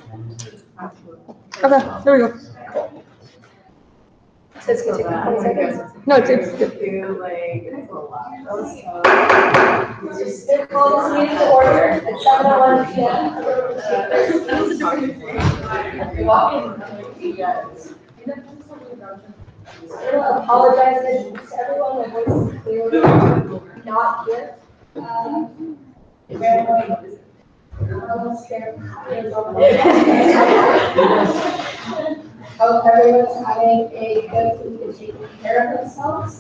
Okay, there we go. So it's gonna take 20 seconds. No, it's good. Just call this meeting to order at 7:01 p.m. I apologize to everyone, my voice is clearly not good. Very annoying. I'm scared. Hope everyone's having a good week and taking care of themselves.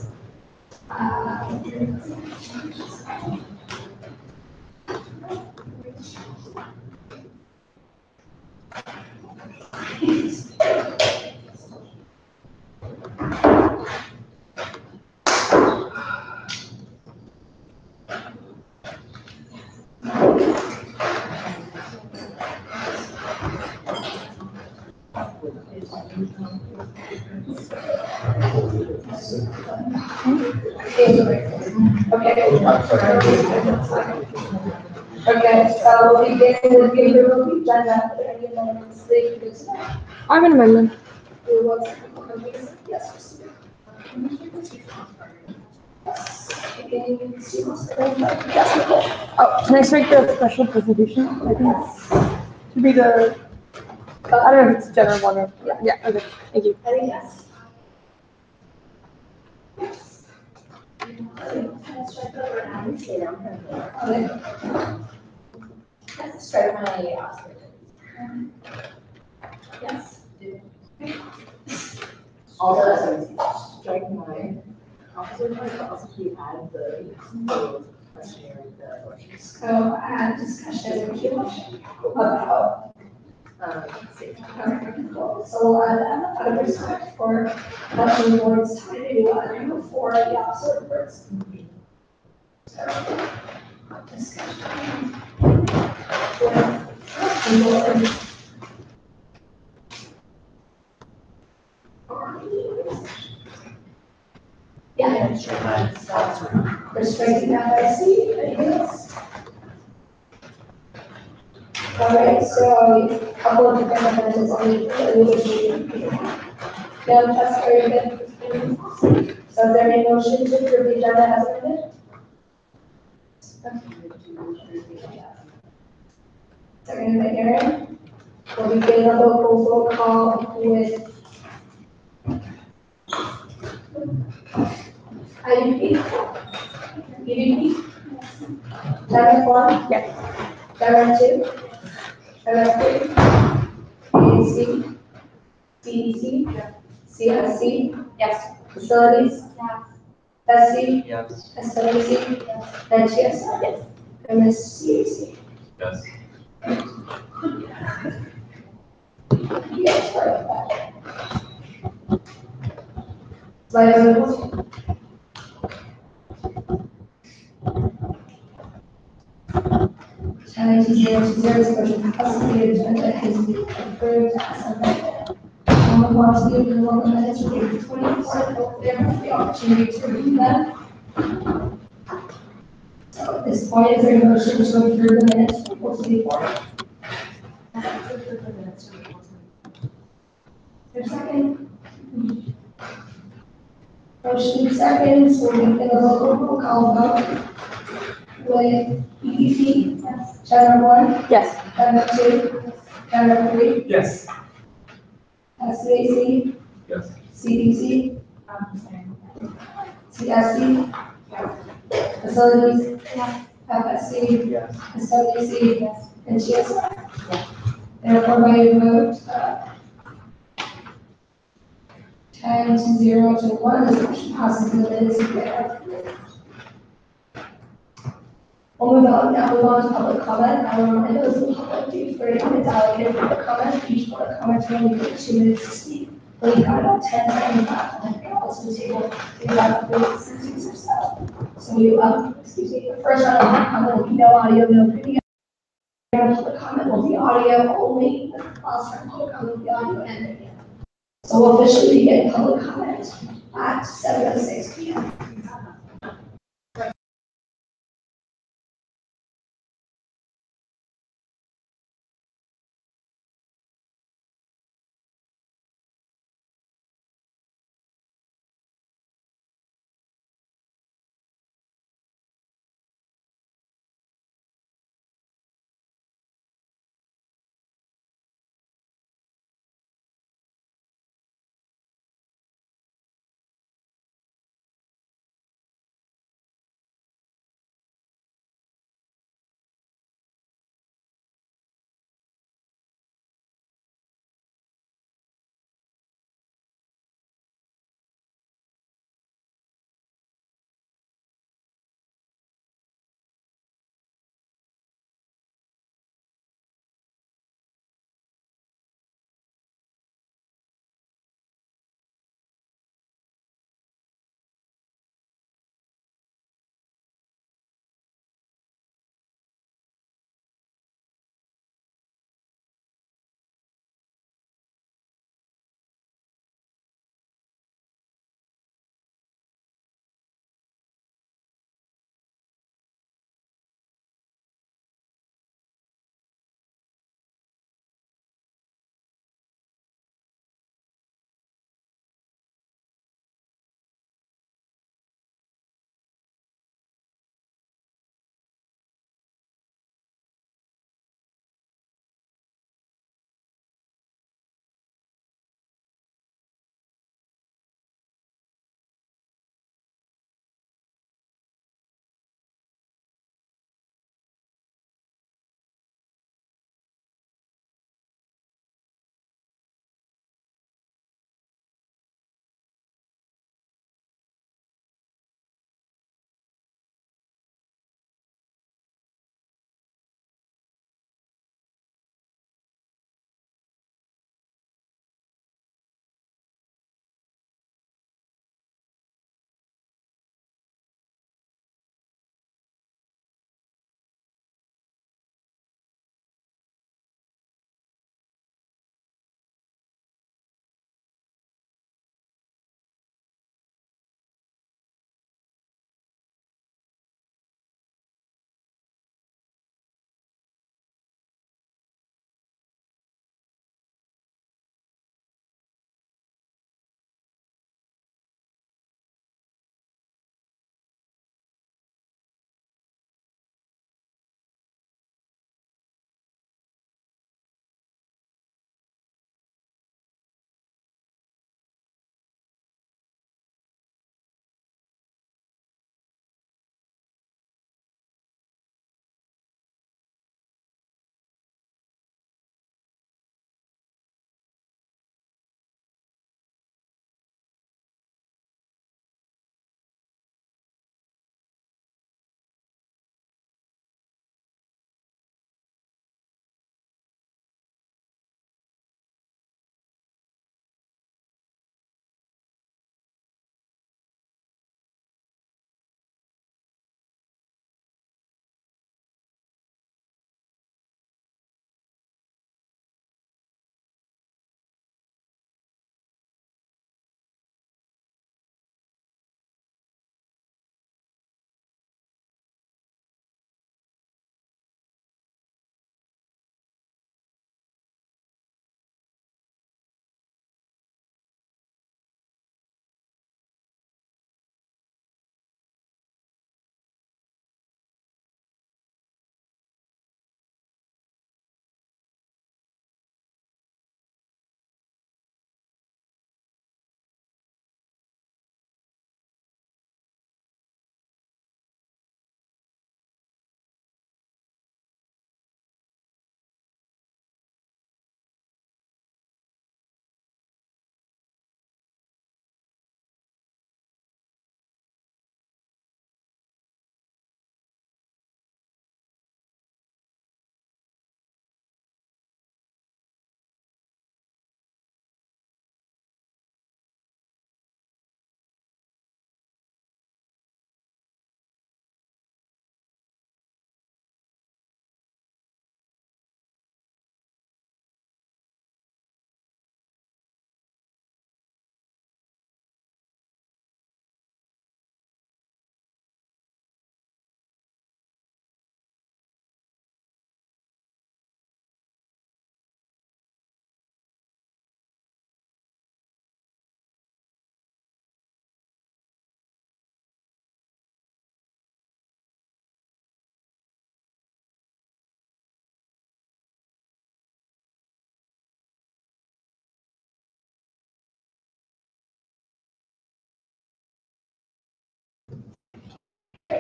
Okay, so we'll begin with the approval of the agenda. Are there any amendments that you could say? I have an amendment. Yes. Oh, can I strike the special presentation? I think to be the, I don't know if it's general one or, yeah, okay, thank you. I think yes. Let's start my Oscar. Yes. Also, strike mine. Also, add the questionnaire, the questions. So I had discussion with you about Safety. so out of respect for what the board's trying to do before the officer reports. So discussion with yeah. We're striking that by C. Anything else? All right, so a couple of different amendments on the that's very good. So is there any motion to approve the agenda as amended? Second by Aaron. We'll begin a local roll call with IUP. EVP. Diamond 1. Yes. Diamond 2. Diamond 3. EAC. DEC. CSC. Yes. Facilities. SC. Yes. SWC. And GSI. Yes. And Ms. CAC. Yes. Yes, sorry about that. Slide over. Challenge 020 special capacity agenda has been approved as amended. Want to do the one minutes for the 24th, hope they have the opportunity to read them. So at this point, is there a motion to approve the minutes for 424? There's a second. Motion seconds, we'll begin a local roll call vote with EDP. Channel 1. Yes. Channel 2. Channel 3. Yes. SAC. Yes. CDC. CSC. Facilities. FSC. Yes. SWC. And GSI. Therefore, by your vote, 10 to 0 to 1, this motion passes in the minutes of the We'll move on, now move on to public comment. I will remind those in the public, do 30 minutes allocated for public comment. Each public comment will be 2 minutes to speak. We've got about 10 seconds left on the also table. We have 30 seconds or so. So we, excuse me, the first round of public comment will be no audio, no video. Public comment will be audio only. The last round of public comment will be audio and video. So we'll officially begin public comment at 7:06 p.m.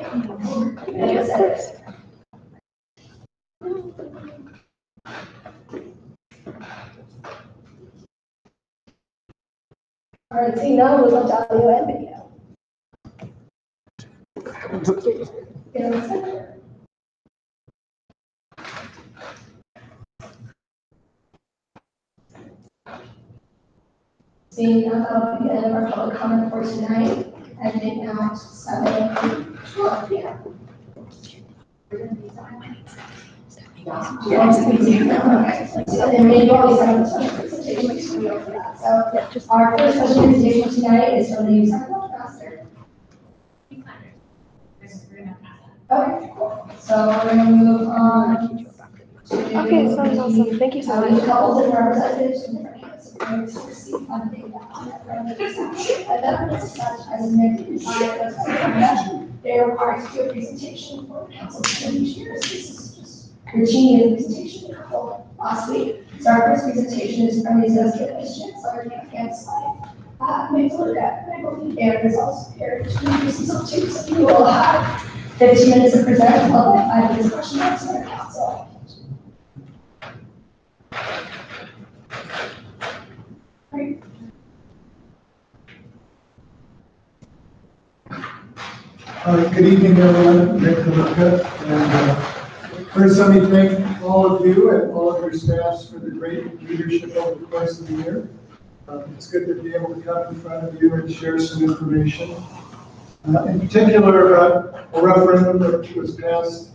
Yes, of course. All right, seeing none, we'll go to audio and video. Get on the center. Seeing none, that'll be the end of our public comment for tonight, ending at 7:12 p.m. Yes. And maybe always have a special presentation for that. So our first special presentation tonight is from the usac master. Okay, cool. So we're gonna move on to. Okay, sounds awesome. Thank you so We much. coupled in representatives from different campuses to receive funding on that revenue. And then it's such as an they are required to do a presentation for the council each year. This is just routine presentation last week. So our first presentation is from the Associate Vice Chancellor, campus life. Maybe look at, I believe, and results here. This is up to, so you will have 15 minutes to present, followed by 5 discussion on the council. Good evening, everyone. Nick Kaluka. And first, let me thank all of you and all of your staffs for the great leadership over the course of the year. It's good to be able to come in front of you and share some information. In particular, a referendum that was passed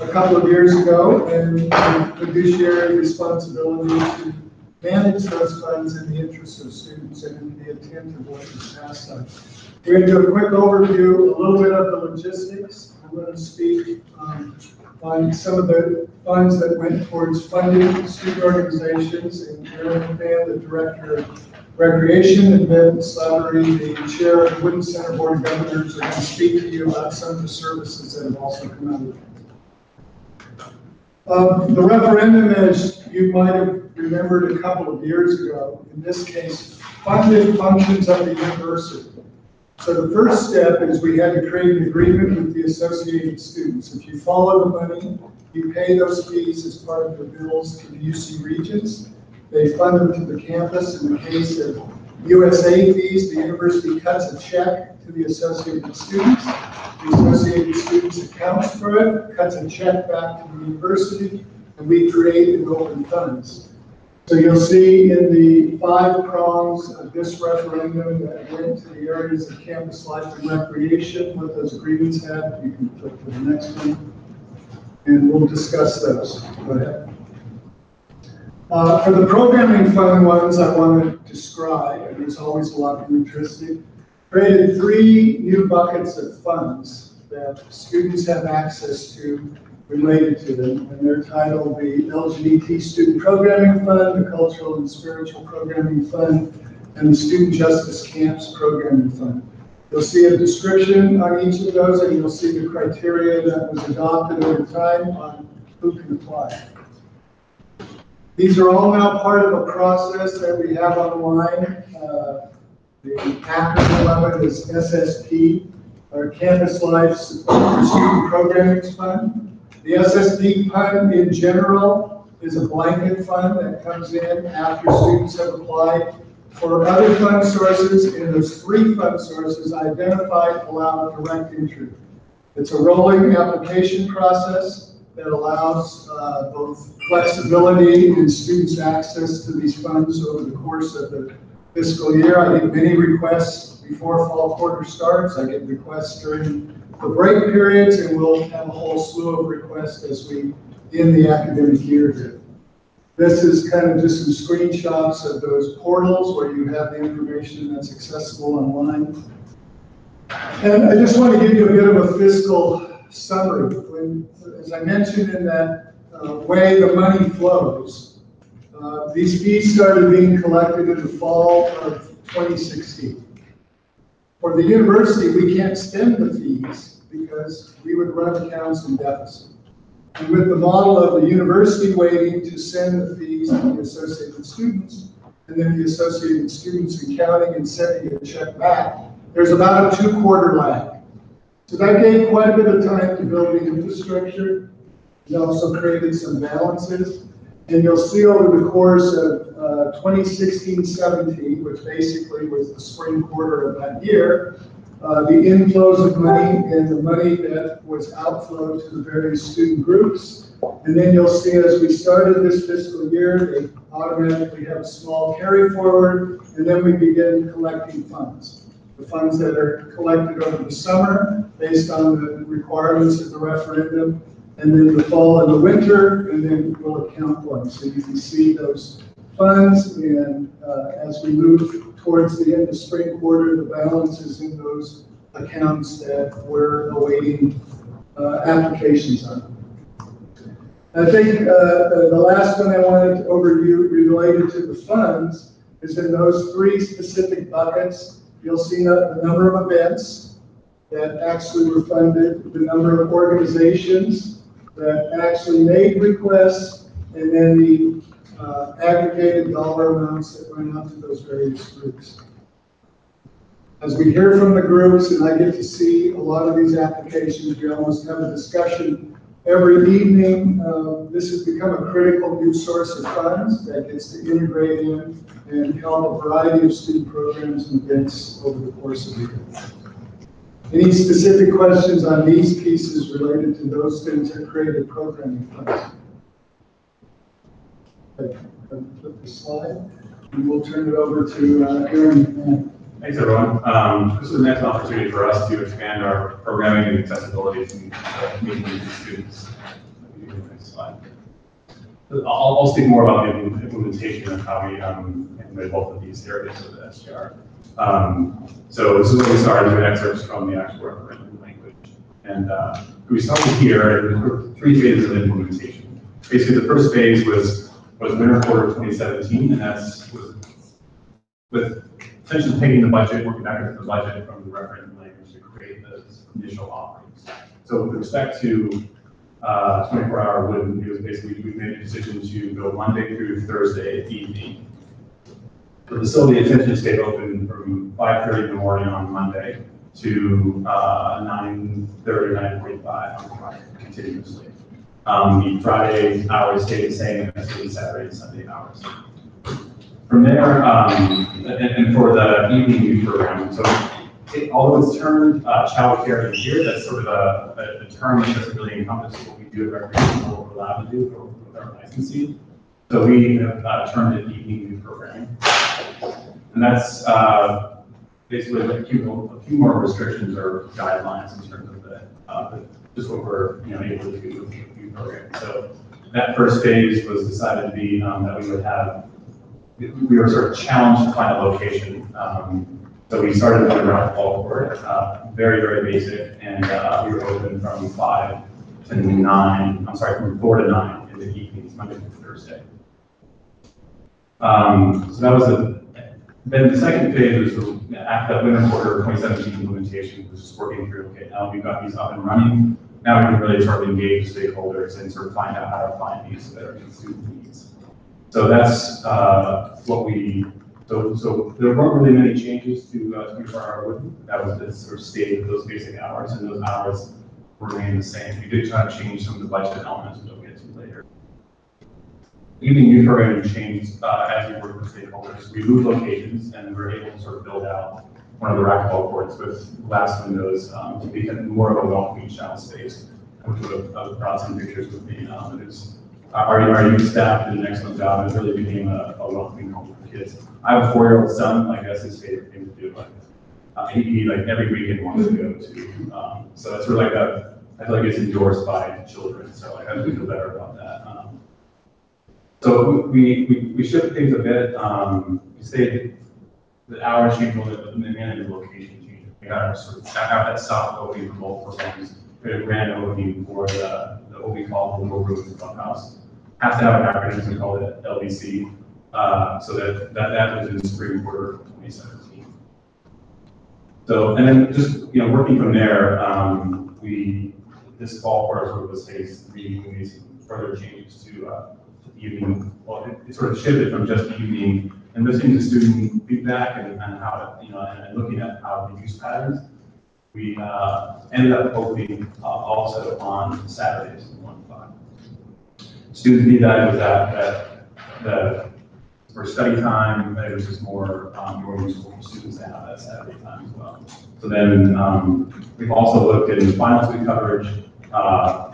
a couple of years ago, and the fiduciary responsibility to manage those funds in the interest of students and in the intent of what was passed on. We're going to do a quick overview, a little bit of the logistics. I'm going to speak on some of the funds that went towards funding student organizations, and Aaron Fan, the Director of Recreation, and Ben Slattery, the Chair of the Wooden Center Board of Governors, are going to speak to you about some of the services that have also come out of it. The referendum, as you might have remembered a couple of years ago, in this case, funded functions of the university. So the first step is we had to create an agreement with the associated students. If you follow the money, you pay those fees as part of the bills to the UC Regents. They fund them to the campus. In the case of USA fees, the university cuts a check to the associated students. The associated students accounts for it, cuts a check back to the university, and we create and open funds. So you'll see in the 5 prongs of this referendum that went to the areas of campus life and recreation, what those agreements have. You can flip to the next one, and we'll discuss those. Go ahead. For the programming fund ones I want to describe, and there's always a lot of interest, created 3 new buckets of funds that students have access to related to them, and they're titled the LGBT Student Programming Fund, the Cultural and Spiritual Programming Fund, and the Student Justice Camps Programming Fund. You'll see a description on each of those, and you'll see the criteria that was adopted over time on who can apply. These are all now part of a process that we have online. The acronym of it is SSP, our Campus Life Support for Student Programming Fund. The SSP fund in general is a blanket fund that comes in after students have applied for other fund sources, and those 3 fund sources identified allow direct entry. It's a rolling application process that allows both flexibility and students' access to these funds over the course of the fiscal year. I get many requests before fall quarter starts. I get requests during the break periods, and we'll have a whole slew of requests as we end the academic year here. This is kind of just some screenshots of those portals where you have the information that's accessible online. And I just want to give you a bit of a fiscal summary. As I mentioned in that way the money flows, these fees started being collected in the fall of 2016. For the university, we can't spend the fees because we would run accounts in deficit. And with the model of the university waiting to send the fees to the associated students, and then the associated students accounting and sending a check back, there's about a 2-quarter lag. So that gave quite a bit of time to build the infrastructure. It also created some balances. And you'll see over the course of 2016-17, which basically was the spring quarter of that year, the inflows of money and the money that was outflowed to the various student groups. And then you'll see as we started this fiscal year, they automatically have a small carry forward, and then we begin collecting funds. The funds that are collected over the summer based on the requirements of the referendum, and then the fall and the winter, and then we'll account for them. So you can see those funds, and as we move towards the end of spring quarter, the balances in those accounts that we're awaiting applications on. I think the last one I wanted to overview related to the funds is in those three specific buckets. You'll see the number of events that actually were funded, the number of organizations that actually made requests, and then the aggregated dollar amounts that went out to those various groups. As we hear from the groups, and I get to see a lot of these applications, we almost have a discussion every evening. This has become a critical new source of funds that gets to integrate in and help a variety of student programs and events over the course of the year. Any specific questions on these pieces related to those things that created programming funds? Flip the slide, and we'll turn it over to Aaron. Thanks, everyone. This is an excellent opportunity for us to expand our programming and accessibility to community students. Next slide. I'll speak more about the implementation of how we implement both of these areas of the SGR. So this is where we started with excerpts from the actual referendum language. And we started here, and there were three phases of implementation. Basically, the first phase was winter quarter 2017, and that's with essentially taking the budget, working back into the budget from the referendum language to create those initial offerings. So with respect to 24-hour wood, it was basically, we made a decision to go Monday through Thursday evening. The facility essentially stayed open from 5:30 in the morning on Monday to 9:30, 9:45 on Friday, continuously. The Friday hours stayed the same as the Saturday and Sunday hours. From there, and for the evening youth program, so although it's termed child care in here, that's sort of a term that doesn't really encompass what we do at recreational or we're allowed to do or with our licensing. So we have termed it evening youth programming. And that's basically a few more restrictions or guidelines in terms of just what we're able to do with the youth program. So that first phase was decided to be that we would have. We were sort of challenged to find a location. So we started with a route call for it, very, very basic, and we were open from 5 to 9, from 4 to 9 in the evenings, Monday through Thursday. So that was then the second phase was after that winter quarter 2017 implementation, was just working through, okay, now we've got these up and running, now we can really sort of engage stakeholders and sort of find out how to find these that are student needs. So that's what we, so there weren't really many changes to 24-hour wood. That was the sort of state of those basic hours, and those hours remain the same. We did try to change some of the budget elements, which we'll get to later. Evening youth programming changed as we worked with stakeholders. We moved locations, and we were able to sort of build out one of the racquetball courts with glass windows to become more of a welcoming child space, which would have brought some pictures with me. Our youth staff did an excellent job. It really became a welcoming home for kids. I have a 4-year-old son. Like that's his favorite thing to do. He like every weekend wants to go to. So it's really I feel like it's endorsed by children. So like, I feel better about that. So we shifted things a bit. We stayed the hours changed a little bit, and then the location changed. We got our sort of that soft opening for both programs. We had a grand opening for what we call the Little Room Clubhouse. Have to have an acronym, we call it LBC. So that was in spring quarter 2017. So, and then just, working from there, this fall for us was phase 3, we made some further changes to evening. Well, it sort of shifted from just evening and listening to student feedback and how, and looking at how the use patterns. We ended up opening also on Saturdays, 1 to 5. Student feedback was that for study time, it was just more useful for students to have that Saturday time as well. So then we've also looked at final week coverage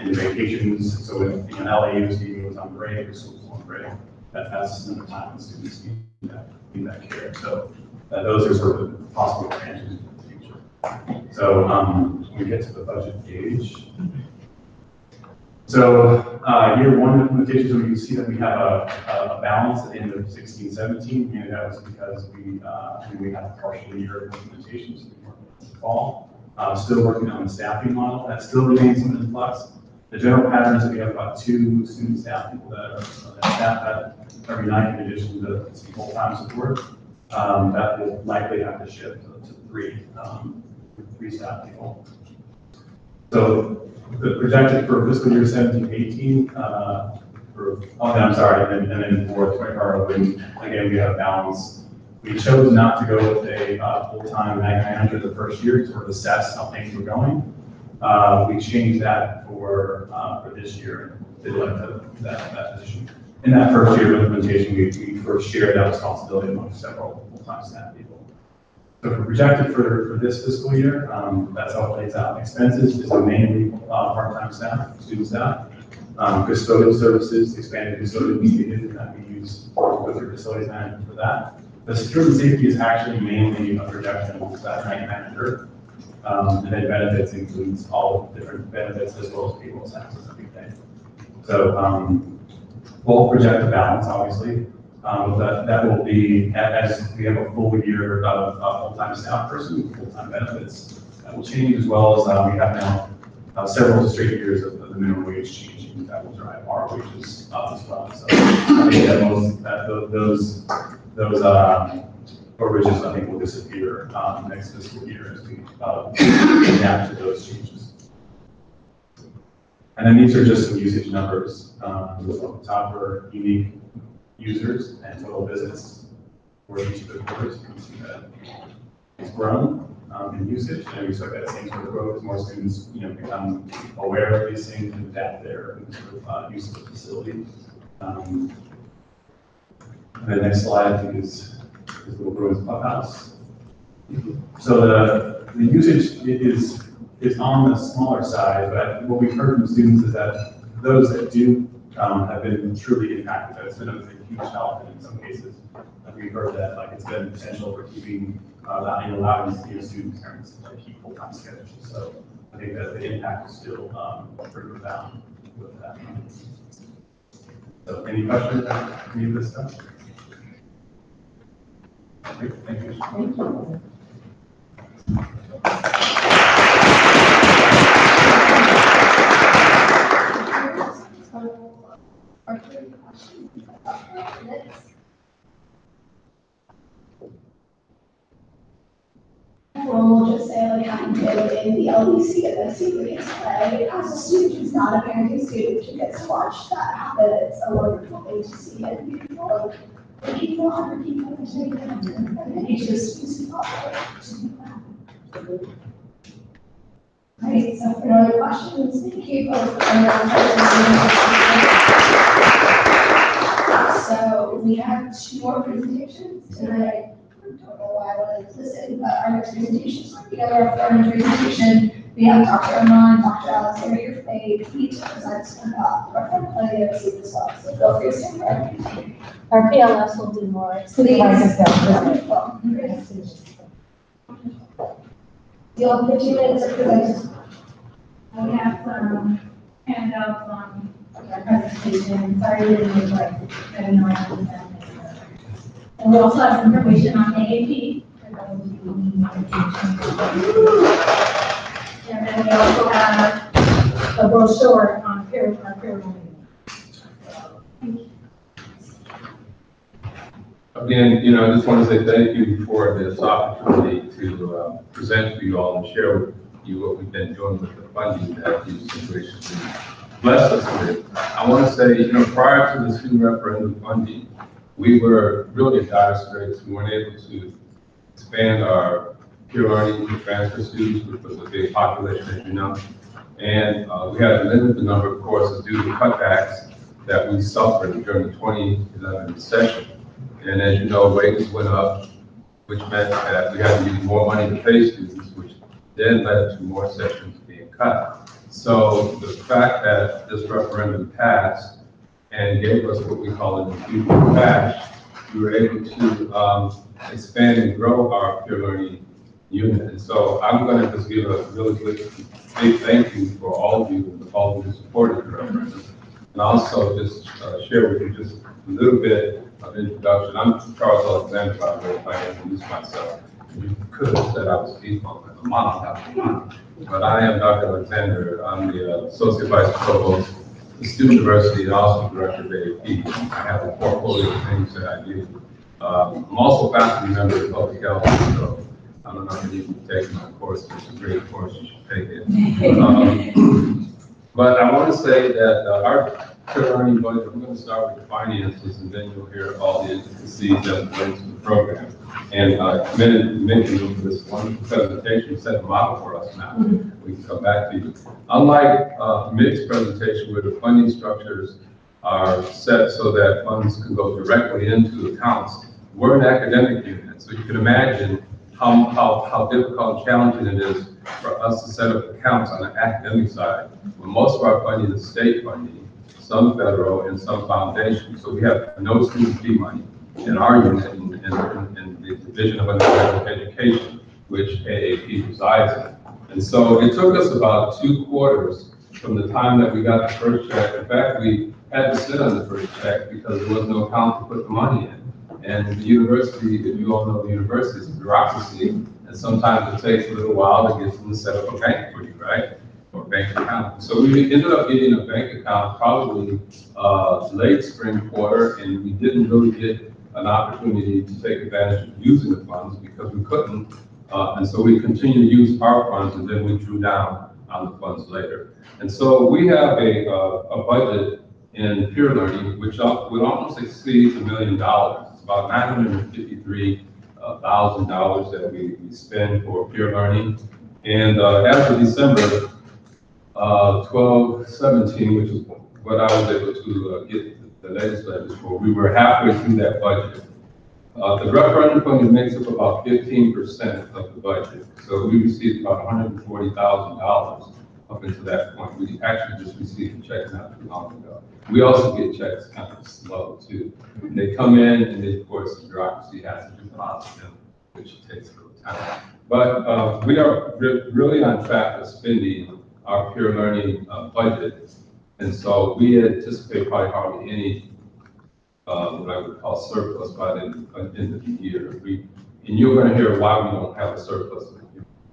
in vacations. So if LAU student was on break or school was on break, that's another time when students need that care. So those are sort of possible expansions in the future. So when we get to the budget gauge. So year one implementation, so you can see that we have a balance at the end of 16-17, and that was because we had a partial year of implementation, so we worked this fall. Still working on the staffing model, that still remains in flux. The general pattern is that we have about 2 student staff people that are staff that every night in addition to some full-time support. That will likely have to shift to 3 staff people. So the projected for fiscal year 17-18, I'm sorry, and then for 24, again, we have a balance. We chose not to go with a full-time ag manager the first year to sort of assess how things were going. We changed that for this year, did like that position. In that first year of implementation, we first shared that responsibility among several full-time staff people. So for projected for this fiscal year, that's how it plays out. Expenses is mainly part-time staff, student staff. Custodial services, expanded custodial needed, that we use with our facilities management for that. The security and safety is actually mainly a projection of that night manager. And then benefits includes all different benefits as well as payroll taxes every day. So we'll project the balance, obviously. That will be, as we have a full year of full-time staff person, full-time benefits, that will change, as well as we have now several straight years of the minimum wage changing that will drive our wages up as well. So I think that those overages, I think, will disappear next fiscal year as we adapt to those changes. And then these are just some usage numbers. At the top are unique users and total visits for each of the quarters. You can see that it's grown in usage, and we expect that same sort of growth as more students, become aware of these things and adapt their sort of use of the facility. And the next slide, I think, is Little Bruins Clubhouse. So the usage is on the smaller side, but what we've heard from students is that those that do have been truly impacted. It's been a huge help, and in some cases, we've heard that it's been potential for keeping allowing student parents to keep full-time schedules. So I think that the impact is still pretty profound with that. So any questions on any of this stuff? Great, thank you. Thank you. Are there any questions about this? We'll just say having to go in the LDC and the student play. As a student who's not a parenting student who gets to watch that happen, it's a wonderful thing to see and beautiful. The people, 100 people, and it's just Right, so for other questions, thank you both. So we have 2 more presentations tonight. I don't know why I wanted to listen, but our next presentation is together our formal presentation. We have Dr. Amon, Dr. Alexander Fay, each presents about our portfolio as well. So feel free to stand for Our PLS will do more. Please. You'll have 15 minutes to present. We have some handouts on our presentation. Sorry, we didn't make very nice. And we also have some information on AAP for those who need more information. And then we also have a brochure on peer review. Again, I just want to say thank you for this opportunity to present to you all and share with you what we've been doing with the funding that these situations blessed us with. I want to say, prior to the student referendum funding, we were really in dire straits. We weren't able to expand our peer learning for transfer students, which was a big population, as you know. And we had to limit the number of courses due to cutbacks that we suffered during the 2011 session. And as you know, wages went up, which meant that we had to use more money to pay students, which then led to more sessions being cut. So the fact that this referendum passed and gave us what we call an infusion of cash, we were able to expand and grow our peer learning unit. And so I'm going to just give a really big thank you for all of you and all of you who supported the referendum. And also just share with you just a little bit of introduction. I'm Charles Alexander, by the way, if I introduce myself. You could have said I was Steve Bowman, a mom, but I am Dr. Alexander. I'm the Associate Vice Provost of the Student University and also Director of AAP. I have a portfolio of things that I do. I'm also a faculty member of public health, so I don't know if you can take my course, which is a great course, you should take it. But I want to say that our peer learning budget, we're going to start with the finances, and then you'll hear all the intricacies that relate to the program. And I mentioned this one presentation set a model for us now. We can come back to you. Unlike Mick's presentation, where the funding structures are set so that funds can go directly into accounts, we're an academic unit, so you can imagine how difficult and challenging it is for us to set up accounts on the academic side, when most of our funding is state funding, some federal, and some foundation. So we have no student fee money in our unit in the Division of Undergraduate Education, which AAP resides in. And so it took us about 2 quarters from the time that we got the first check. In fact, we had to sit on the first check because there was no account to put the money in. And the university, if you all know the university, is a bureaucracy, and sometimes it takes a little while to get them to set up a bank for you, right? Or bank account. So we ended up getting a bank account probably late spring quarter, and we didn't really get an opportunity to take advantage of using the funds because we couldn't. And so we continued to use our funds, and then we drew down on the funds later. And so we have a budget in peer learning, which would almost exceed $1 million. It's about $953,000 that we spend for peer learning. And as of December 12/17, which is what I was able to get the legislators for, we were halfway through that budget. The referendum funding makes up about 15% of the budget. So we received about $140,000 up until that point. We actually just received a check not too long ago. We also get checks kind of slow too. They come in, and then of course the bureaucracy has to deposit them, which takes a little time. But we are really on track with spending our peer learning budget. And so we anticipate probably hardly any what I would call surplus by the end of the year. And you're going to hear why we don't have a surplus.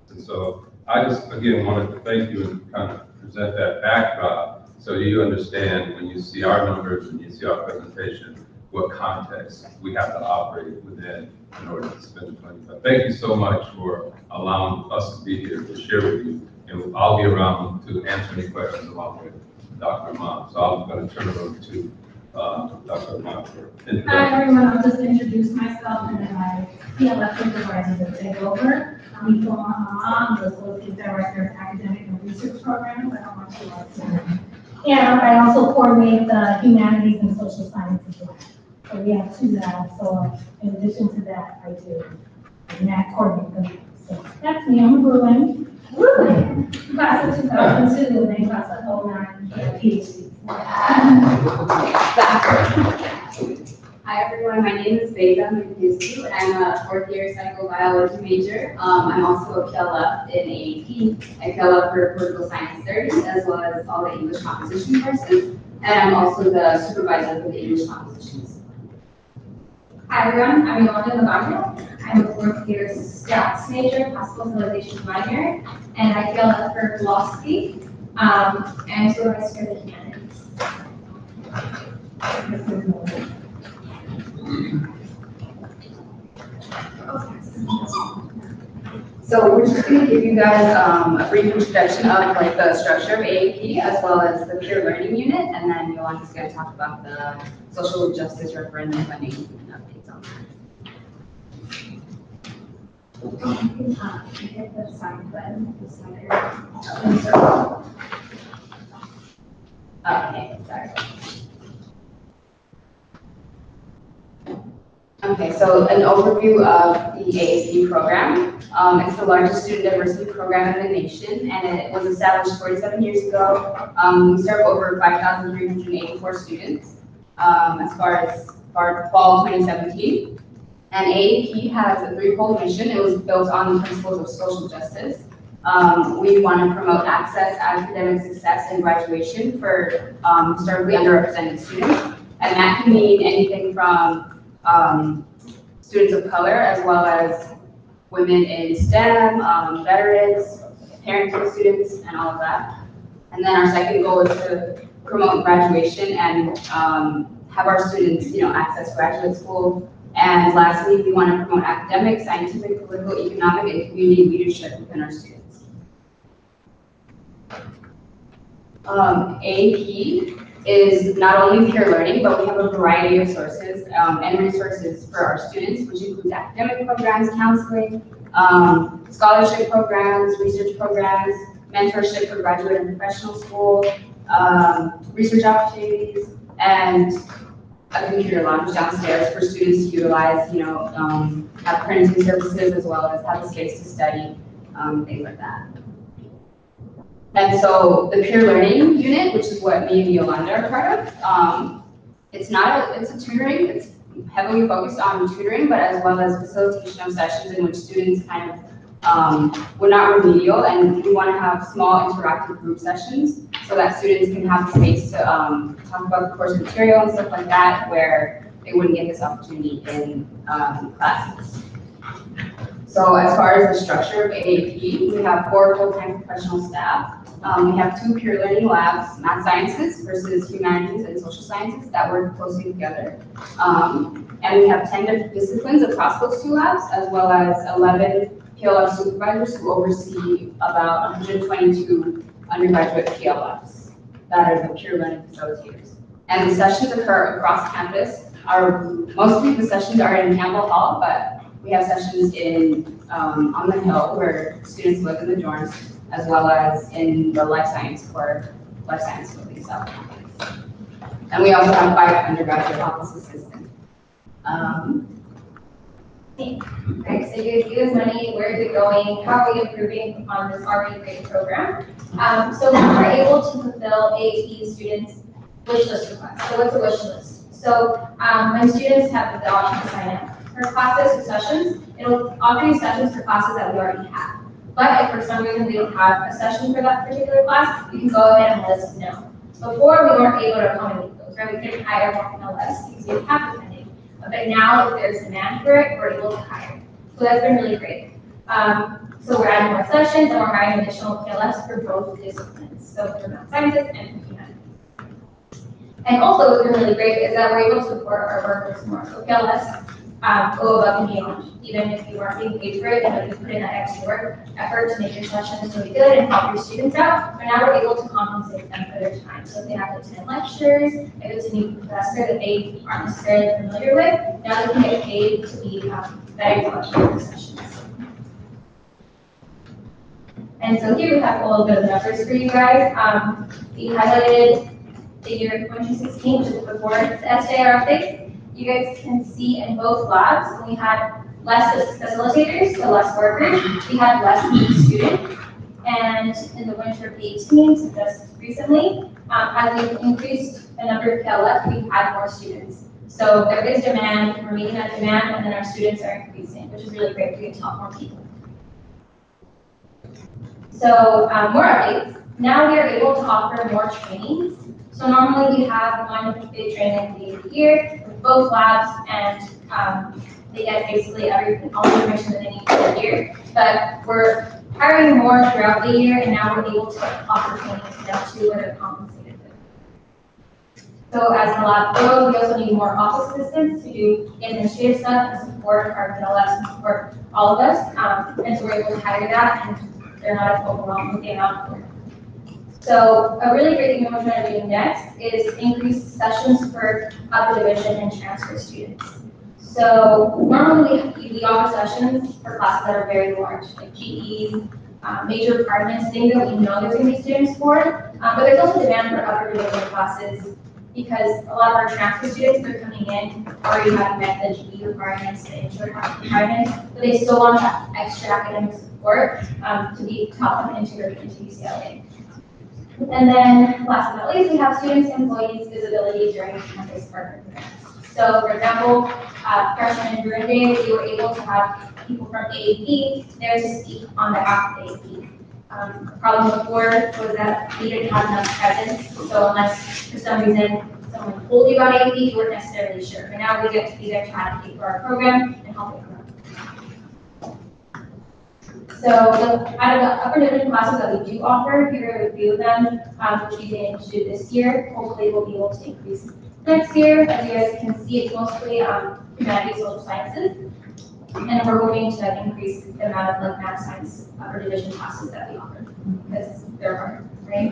And so I just, again, wanted to thank you and kind of present that backdrop so you understand when you see our numbers and you see our presentation, what context we have to operate within in order to spend the money. But thank you so much for allowing us to be here to share with you. And I'll be around to answer any questions along with Dr. Ahmad. So I'm going to turn it over to Dr. Ahmad for introduction. Hi, everyone. I'll just introduce myself, and then my PLF supervisor will take over. I'm the Associate Director of Academic and Research Programs at MIT Law Center. And I also coordinate the Humanities and Social Sciences Lab. So we have 2 labs. So in addition to that, I do coordinate them. So that's me. I'm a Bruin. Class of 2002, and then class of 09, PhD. Hi everyone, my name is Veda Mukhizu, and I'm a 4th-year psychobiology major. I'm also a PLF in AAP. I PLF for political science studies as well as all the English composition courses, and I'm also the supervisor for the English compositions. Hi everyone, I'm Yolanda Navarro. I'm a 4th-year stats major, classical civilization minor, and I PLF for philosophy and supervisor for the humanities. So we're just going to give you guys a brief introduction of like the structure of AAP as well as the peer learning unit, and then Yolanda's going to talk about the social justice referendum funding and updates on Hit the sign button, the center. Okay, sorry. Okay, so an overview of the ASD program. It's the largest student diversity program in the nation, and it was established 47 years ago. We serve over 5,384 students as far as fall 2017. And AAP has a threefold mission. It was built on the principles of social justice. We want to promote access, academic success, and graduation for historically underrepresented students. And that can mean anything from students of color, as well as women in STEM, veterans, parenting students, and all of that. And then our second goal is to promote graduation and have our students, access graduate school. And lastly, we want to promote academic, scientific, political, economic, and community leadership within our students. AAP is not only peer learning, but we have a variety of sources and resources for our students, which includes academic programs, counseling, scholarship programs, research programs, mentorship for graduate and professional school, research opportunities, and a computer lounge downstairs for students to utilize, have printing services as well as have a space to study, things like that. And so the peer learning unit, which is what me and Yolanda are part of, it's a tutoring, it's heavily focused on tutoring, but as well as facilitation of sessions in which students kind of, we're not remedial, and we want to have small interactive group sessions so that students can have the space to talk about the course material and stuff like that, where they wouldn't get this opportunity in classes. So as far as the structure of AAP, we have 4 full-time professional staff. We have 2 peer learning labs, math sciences versus humanities and social sciences, that work closely together. And we have 10 different disciplines across those 2 labs, as well as 11 PLF supervisors who oversee about 122 undergraduate PLFs that are the peer learning facilitators. And the sessions occur across campus. Mostly the sessions are in Campbell Hall, but we have sessions on the Hill where students live in the dorms, as well as in the life science building South Campus. And we also have 5 undergraduate office assistants. Okay, so you give us money, where is it going, how are we improving on this already great program? So we are able to fulfill AAP students' wish list requests. So what's a wish list? So when students have the option to sign up for classes or sessions, it'll offer you sessions for classes that we already have. But if for some reason we don't have a session for that particular class, you can go ahead and let us know. Before, we weren't able to accommodate those, right? We couldn't hire more PLS because we didn't have the funding. But now, if there's demand for it, we're able to hire. So that's been really great. So we're adding more sessions and we're hiring additional PLS for both disciplines. So for math sciences and for humanities. And also what's been really great is that we're able to support our workers more. So PLS go above and beyond. Even if you weren't being paid for it, you put in that extra effort to make your sessions really good and help your students out. But now we're able to compensate them for their time. So if they have to attend lectures, if it's a new professor that they aren't necessarily familiar with, now they can get paid to be better qualified for sessions. And so here we have a little bit of numbers for you guys. We highlighted the year 2016, which is before the SJR update. You guys can see in both labs, when we had less facilitators, so less workers, we had less students. And in the winter of 18, so just recently, as we've increased the number of PLF, we've had more students. So there is demand, we're meeting that demand, and then our students are increasing, which is really great. We can talk more people. So more updates. Now we are able to offer more trainings. So normally we have one big training at the end of the year with both labs, and they get basically everything, all the information that they need for the year. But we're hiring more throughout the year, and now we're able to offer trainings now too, where they're compensated with. So as the lab grows, we also need more office assistants to do administrative stuff and support our PLS and support all of us. And so we're able to hire that, and they're not as overwhelmed with the amount of work. So a really great thing we're trying to do next is increase sessions for upper division and transfer students. So normally we offer sessions for classes that are very large, like PEs, major departments, things that we know there's going to be students for. But there's also demand for upper division classes because a lot of our transfer students are coming in already having met the GE requirements, the intro requirements, but they still want that extra academic support to help them integrate into UCLA. And then last but not least, we have students and employees visibility during campus partner events. So for example, freshman and junior day, we were able to have people from AAP there to speak on behalf of AAP. The problem before was that we didn't have enough presence, so unless for some reason someone told you about AAP, you weren't necessarily sure. But now we get to be there to advocate for our program and help it grow. So out of the upper division classes that we do offer, here are a few of them, which we did into this year. Hopefully we'll be able to increase next year. As you guys can see, it's mostly humanities, social sciences. And we're hoping to increase the amount of like math science upper division classes that we offer because there are, right?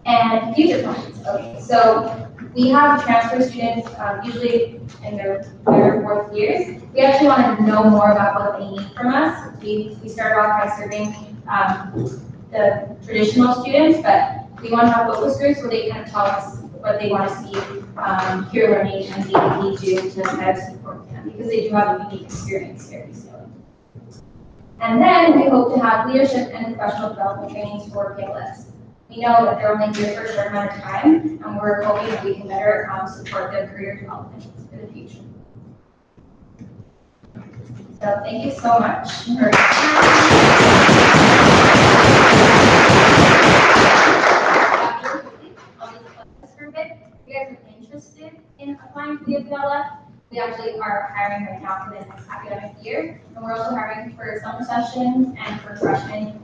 And future plans. Okay, so we have transfer students usually in their third or fourth years. We actually want to know more about what they need from us. We started off by serving the traditional students, but we want to have focus groups where they kind of tell us what they want to see peer learning and DAP do to better support them because they do have a unique experience here at UCLA. And then we hope to have leadership and professional development trainings for PLS. We know that they're only here for a short amount of time, and we're hoping that we can better support their career development for the future. So thank you so much for your If you guys are interested in applying for the PLF, we actually are hiring right now for the next academic year, and we're also hiring for summer sessions and for freshman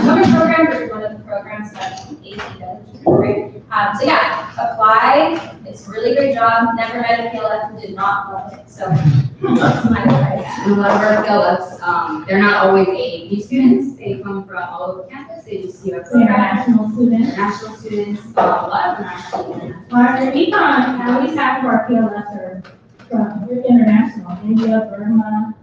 summer program, which is one of the programs that AP does, which is great. So yeah, apply. It's a really great job. Never met a PLF who did not love it. So that's my advice. And a lot of our PLFs, they're not always AAP students. They come from all over campus. They just International students. international students. A lot of them are actually international. Our econ, at least half of our PLS are from international, India, Burma,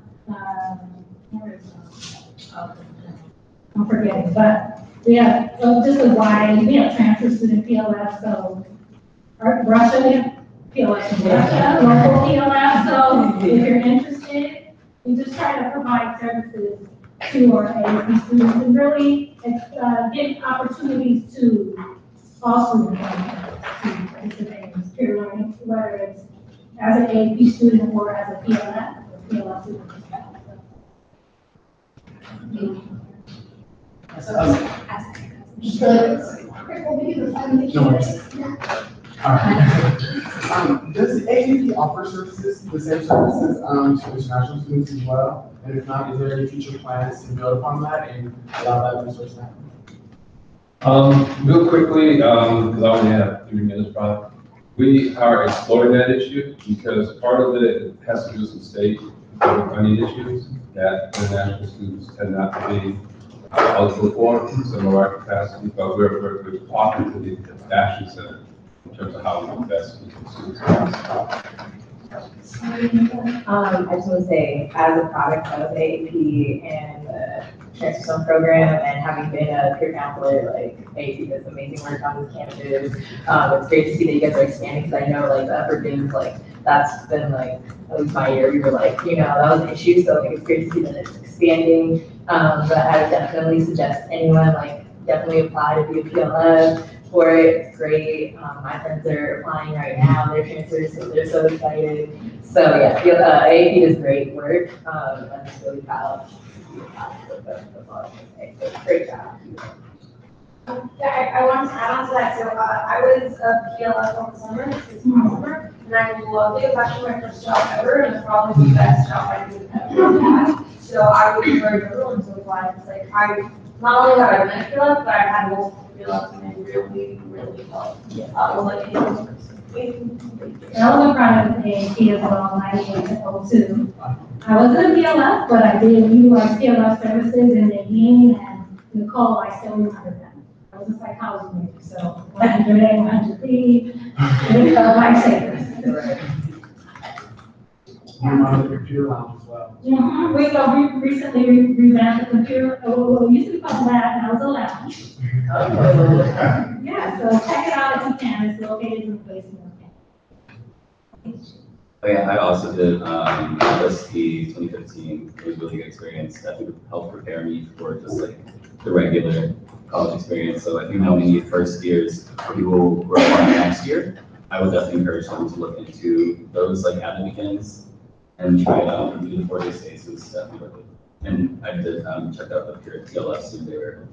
I'm forgetting, but we have just a wide, we have transfer student PLS, so Russia, we have PLS in Russia, local PLS, so if you're interested, we just try to provide services to our AAP students and really give opportunities to all students to participate in peer learning, whether it's as an AAP student or as a PLS or PLS student. Does AAP offer services, the same services to international students as well? And if not, is there any future plans to build upon that and allow that resource to happen? Real quickly, because I only have 3 minutes, probably. We are exploring that issue because part of it has to do with some state funding issues that international students tend not to be eligible for some of our capacity, but we're talking to the Fashion Center in terms of how we best keep the students. I just want to say, as a product of AAP and the transfer student program, and having been a peer counselor, like AAP does amazing work on this campus. It's great to see that you guys are expanding because I know like the upper div, like that's been like at least my year. We were like, you know, that was an issue. So I think it's great to see that it's expanding. But I would definitely suggest anyone like definitely apply to be a PLF for it. It's great. My friends are applying right now. They're transfers, so they're so excited. So yeah, AAP does great work. I'm just really proud to be a part of it. That's all I can say. So great job. Yeah, I want to add on to that. So I was a PLF over the summer, this summer, and I loved it. It was actually my first job ever, and it's probably the best job I could ever had. So I would encourage everyone to apply. It's like I not only have I been a PLF, but I've had multiple PLFs, and it really, really helped. I was like, And I was a product of AAP as well, in 9802. I wasn't a PLF, but I did utilize PLF services in the Dean and Nicole, I still remember them. I was a psychology major, so 100A, 100B, my lifesaver. We wanted the computer lounge as well. We recently revamped the computer, well, it used to be called lab, now it's a lounge. Yeah, so check it out if you can, it's located in the basement. Oh yeah, I also did UST 2015. It was a really good experience. I think it helped prepare me for just like the regular college experience. So I think now we need first years for people who are on next year. I would definitely encourage them to look into those like at the weekends and try it out and do the 4-day stays. It was definitely worth it. And I did check out the pure TLS too. They were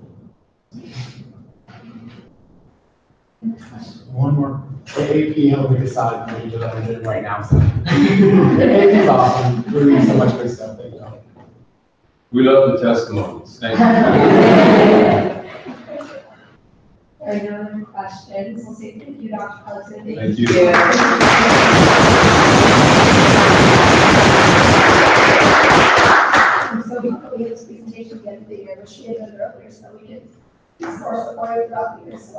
One more. The AP helped me decide the major that I'm doing right now. So. The AP is awesome. We're doing so much good stuff. Thank you. We love the testimonies. Thank you. There are no other questions. We'll say thank you, Dr. Pelton. Thank you. So before we get this presentation, we had to figure out what she had done earlier, so we could more supportive throughout the year. So,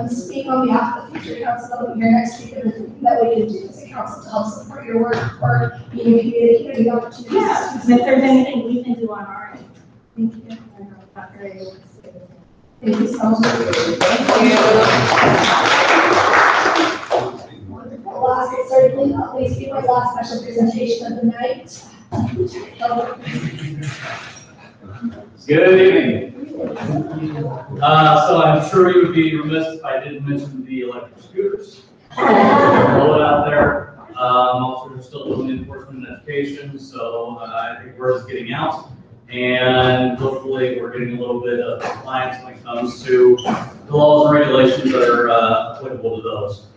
speak on behalf of the future council that will be here next week, and that we can do as a council to help support your work or being community opportunities. Yeah, if there's anything we can do on our end. Thank you. Thank you so much. Last, certainly not least, be my last special presentation of the night. Good evening. So I'm sure you would be remiss if I didn't mention the electric scooters. Roll it out there. Also, we're still doing enforcement and education, so I think word is getting out. And hopefully we're getting a little bit of compliance when it comes to the laws and regulations that are applicable to those.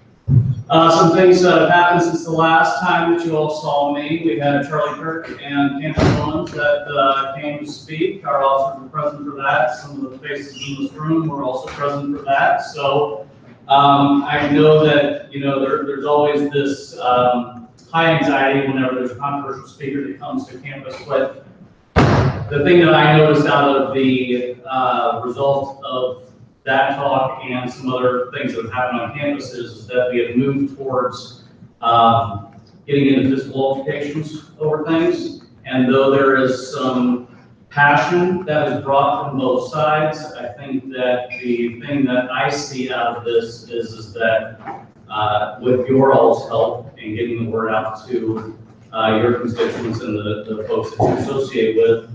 Some things that have happened since the last time that you all saw me. We had Charlie Kirk and Campbell Owens that came to speak. Our officers were present for that. Some of the faces in this room were also present for that. So I know that, you know, there's always this high anxiety whenever there's a controversial speaker that comes to campus. But the thing that I noticed out of the result of that talk and some other things that have happened on campus is that we have moved towards getting into physical altercations over things. And though there is some passion that is brought from both sides, I think that the thing that I see out of this is that with your all's help in getting the word out to your constituents and the folks that you associate with,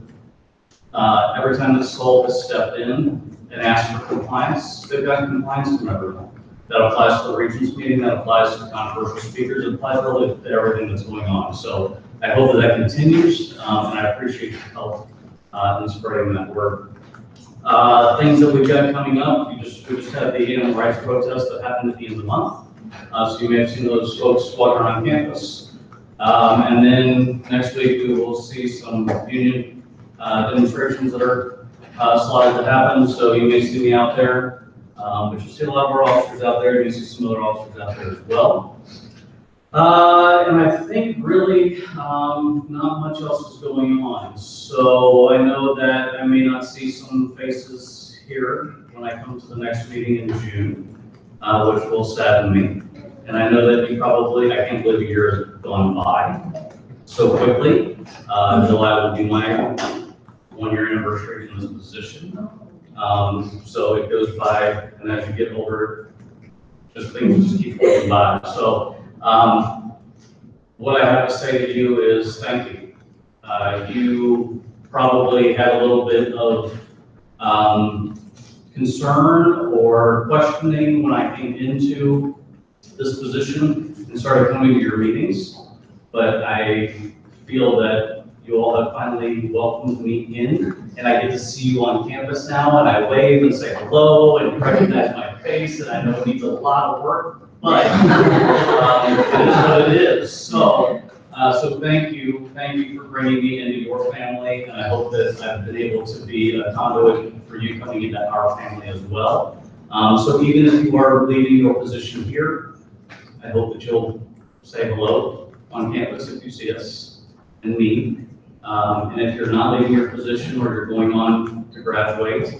every time the SOL has stepped in and asked for compliance, they've got compliance from everyone. That applies to the Regents meeting, that applies to controversial speakers, it applies really to everything that's going on. So I hope that continues, and I appreciate your help in spreading that word. Things that we've got coming up, we just had the animal rights protest that happened at the end of the month. So you may have seen those folks walking around campus. And then next week we will see some union demonstrations that are slotted to happen, so you may see me out there. But you see a lot of our officers out there, you see some other officers out there as well. And I think really not much else is going on. So I know that I may not see some faces here when I come to the next meeting in June, which will sadden me. And I know that you probably, I can't believe a year has gone by so quickly. July will be my 1-year anniversary in this position. So it goes by, and as you get older, just things just keep going by. So what I have to say to you is thank you. You probably had a little bit of concern or questioning when I came into this position and started coming to your meetings, but I feel that you all have finally welcomed me in, and I get to see you on campus now, and I wave and say hello and recognize my face, and I know it needs a lot of work, but it is what it is. So thank you for bringing me into your family, and I hope that I've been able to be a conduit for you coming into our family as well. So even if you are leaving your position here, I hope that you'll say hello on campus if you see us and me. And if you're not leaving your position or you're going on to graduate,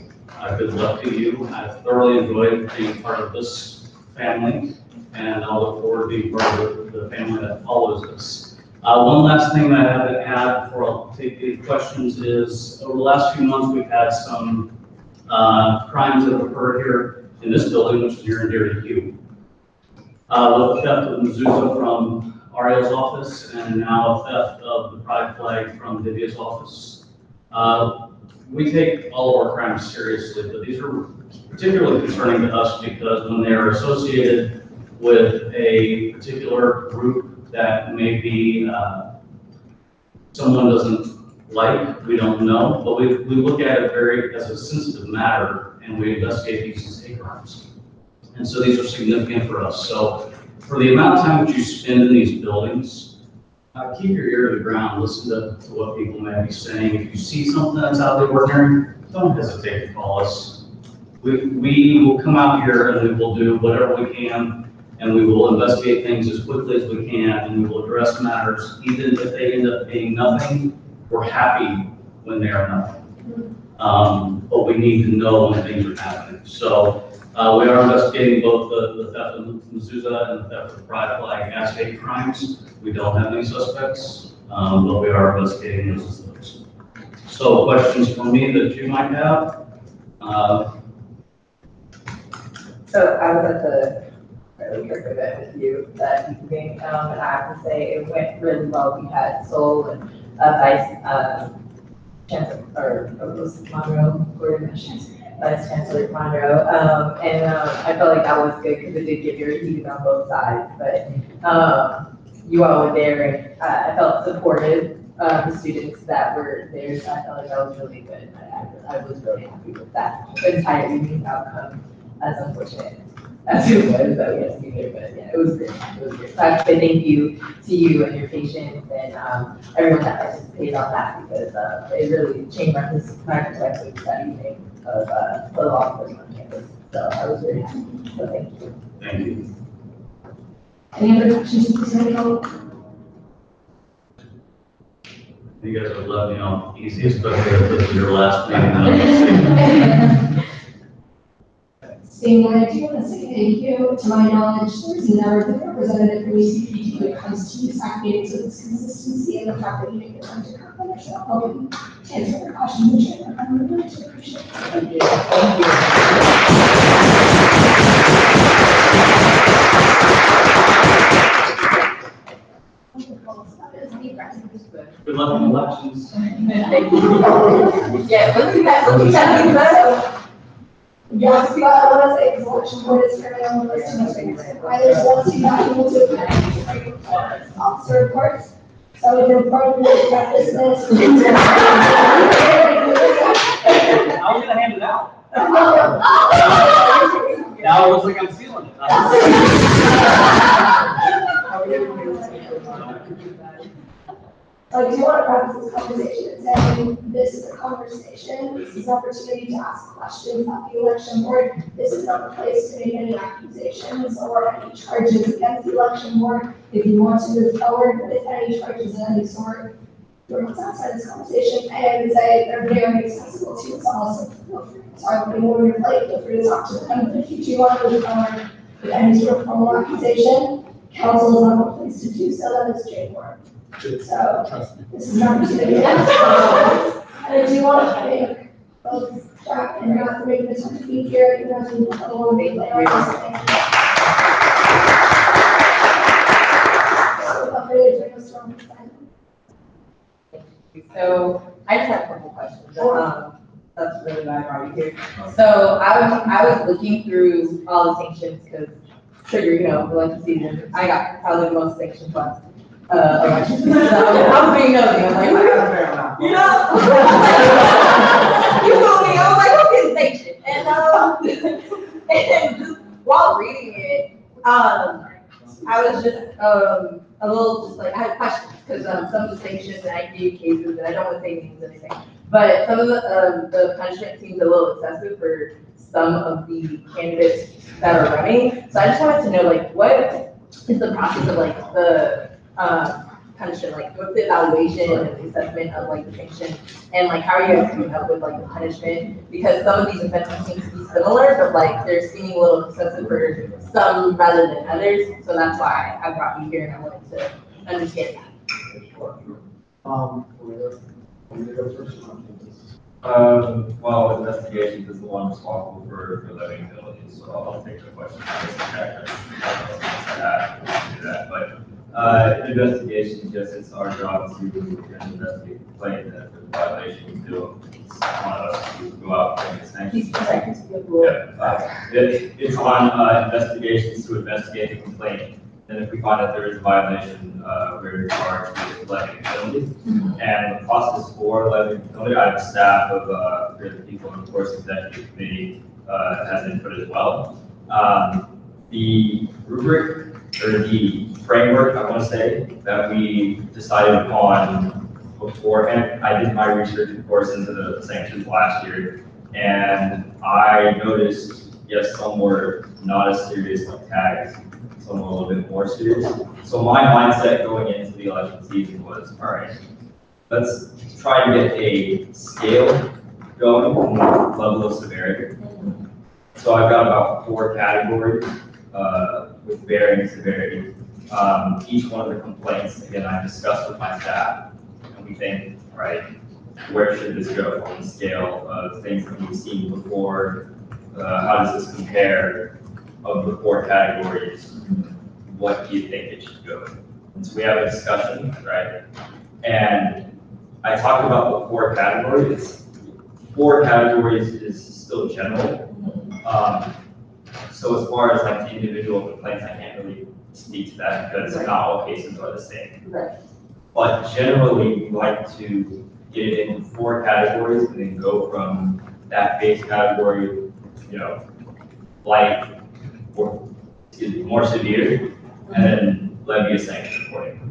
good luck to you. I've thoroughly enjoyed being part of this family, and I'll look forward to being part of the family that follows this. One last thing that I haven't had before I'll take the questions is, over the last few months, we've had some crimes that have occurred here in this building, which is near and dear to you. With the theft of mezuzah from Ariel's office, and now theft of the pride flag from Divya's office. We take all of our crimes seriously, but these are particularly concerning to us because when they are associated with a particular group that maybe someone doesn't like, we don't know, but we look at it very as a sensitive matter, and we investigate these as hate crimes. And so these are significant for us. So for the amount of time that you spend in these buildings, keep your ear to the ground, listen to what people may be saying. If you see something that's out there ordinary, don't hesitate to call us. We will come out here and we will do whatever we can, and we will investigate things as quickly as we can, and we will address matters, even if they end up being nothing. We're happy when they are nothing. But we need to know when things are happening. So we are investigating both the theft of mezuzah and the theft of the pride flag as hate crimes. We don't have any suspects, but we are investigating those as those. So questions for me that you might have? So I was at the early Kirk event with you that evening, and I have to say it went really well. We had Sol and Vice Chancellor, or was it Monroe, Vice Chancellor Monroe, and I felt like that was good because it did give your heat on both sides. But you all were there, and I felt supportive of the students that were there, so I felt like that was really good. I was really happy with that entire evening's outcome, as unfortunate as it was that we had to be there, but yeah, it was great. It was great. So I have to say thank you to you and your patients and everyone that participated on that, because it really changed my perspective that evening of the law enforcement on campus. So I was very happy. So thank you. Thank you. Any other questions, please, Nicole? You guys would love, easy, especially if this is your last meeting. Seeing that, I do want to say thank you. To my knowledge, there's never been a representative from UCPT when it comes to usac meetings with this consistency and the fact that you make the time to come there. So I'll answer your questions and share them. I really appreciate it. Thank you. Thank you. Good luck in elections. Thank you. Yeah, let's do that. Yes, but I want to say, because election board is fairly on the list of things. Why there's one team not able to attend officer reports. So if you're part of the business. I was gonna hand it out. Now it looks like I'm stealing it. I do want to practice this conversation and saying this is a conversation. This is an opportunity to ask questions at the election board. This is not a place to make any accusations or any charges against the election board. If you want to move forward with any charges of any sort, we're not outside this conversation. And I would say they're very accessible to us all. So feel free to talk to anyone on your plate. Feel free to talk to them. If you do want to move forward with any sort of formal accusation, council is not the place to do so. That is straightforward. So this is an opportunity. And I do want to thank both Jack and Matt for making the time to be here. You guys will be able to make So I just have a couple questions. That's really why I brought you here. So I was looking through all the sanctions because trigger, election season. I got probably the most sanctioned ones. Elections. So I was being nosy. I was like, I got a fair amount. You told me. I was like, okay, sanctioned. And just while reading it, I was just a little just like I had questions because some of the sanctions and I gave cases and I don't want to say names or anything, but some of the punishment seems a little excessive for some of the candidates that are running. So I just wanted to know, like, what is the process of like the punishment, like what's the evaluation and the assessment of like the sanction? And like, how are you guys coming up with like the punishment? Because some of these offenses seem to be similar, but like they're seeming a little excessive for some rather than others. So that's why I brought you here and I wanted to understand that. Well, investigations is the one responsible for levying penalties, so I'll take the question. But investigation, yes, it's our job to investigate the complaint, and if there's a violation, we do. It's on us to go out and make sanctions. It's on investigations to investigate the complaint. And if we find that there is a violation, we're charged with levying penalties. And the process for levying penalty, I have a staff of 3 other people, and of course, the executive committee has input as well. The rubric or the framework, I want to say, that we decided upon beforehand, I did my research, of course, into the sanctions last year, and I noticed, yes, some were not as serious like tags, some were a little bit more serious. So my mindset going into the election season was, all right, let's try to get a scale going on the level of severity. So I've got about 4 categories with varying severity. Each one of the complaints, again, I discussed with my staff, and we think, all right, where should this go on the scale of things that we've seen before? How does this compare of the 4 categories? What do you think it should go? And so we have a discussion, right? And I talked about the 4 categories. 4 categories is still general. So as far as like individual complaints, I can't really speak to that because not all cases are the same. Right. But generally, we like to get it into 4 categories and then go from that base category, light or more severe, and then levy a sanction accordingly.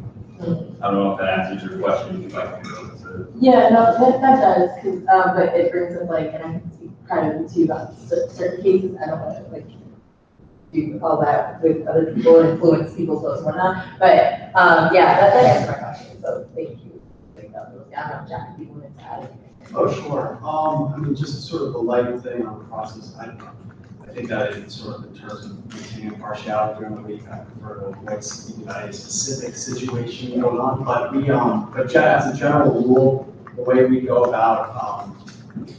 I don't know if that answers your question. If you'd like to go into. Yeah, no, that does, because but it brings up like, and I can speak privately too about certain cases. I don't want to like do all that with other people and influence people's votes and whatnot. But yeah, that answers my question. So thank you. I'm not Jack. People wanted to add anything. Oh, sure. I mean, just sort of a light thing on the process. I think that in sort of in terms of maintaining impartiality during the week, I prefer to avoid speaking about a specific situation going on. But but as a general rule, the way we go about,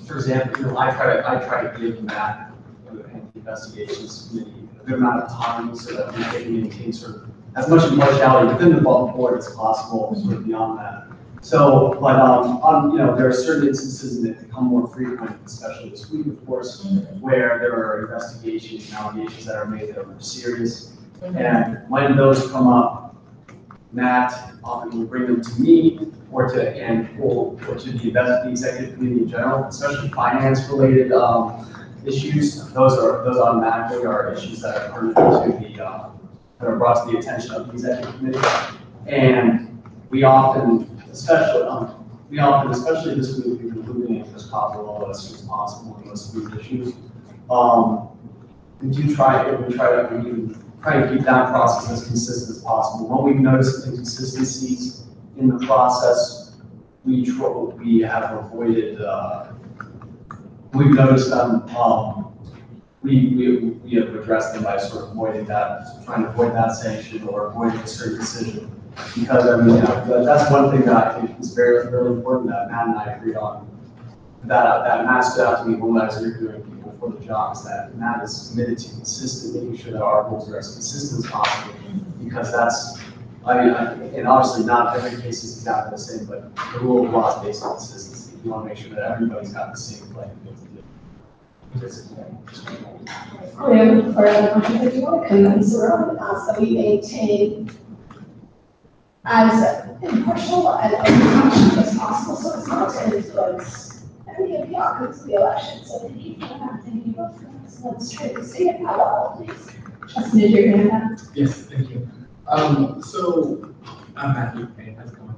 for example, I try to give Matt and the investigations committee a good amount of time so that we can maintain sort of as much impartiality within the board as possible, sort of beyond that. So, but there are certain instances that become more frequent, especially this week, of course, where there are investigations and allegations that are made that are more serious. And when those come up, Matt often will bring them to me or to the executive committee in general, especially finance-related issues. Those automatically are issues that are pertinent to that are brought to the attention of the executive committee, and we often, especially this week, we've been moving it as possible as soon as possible on most of these issues. We try to keep that process as consistent as possible. When we've noticed inconsistencies in the process, we have avoided. We've noticed them. We have addressed them by sort of avoiding that, trying to avoid that sanction or avoiding a certain decision. Because I mean, that's one thing that I think is very, really important that Matt and I agreed on. That Matt stood out to me when I was interviewing people for the jobs. That Matt is committed to making sure that our rules are as consistent as possible. Because that's, and obviously not every case is exactly the same, but the rule of law is based on consistency. You want to make sure that everybody's got the same playing field to do. We have further comments around so we maintain as impartial and unbiased as possible, so it's not to influence any of the outcomes of the election. So thank you for that. Thank you both for that. So let's try to see it out, please. Justin, did your hand up? Yes, thank you. So I'm Matthew. Hey, how's it going?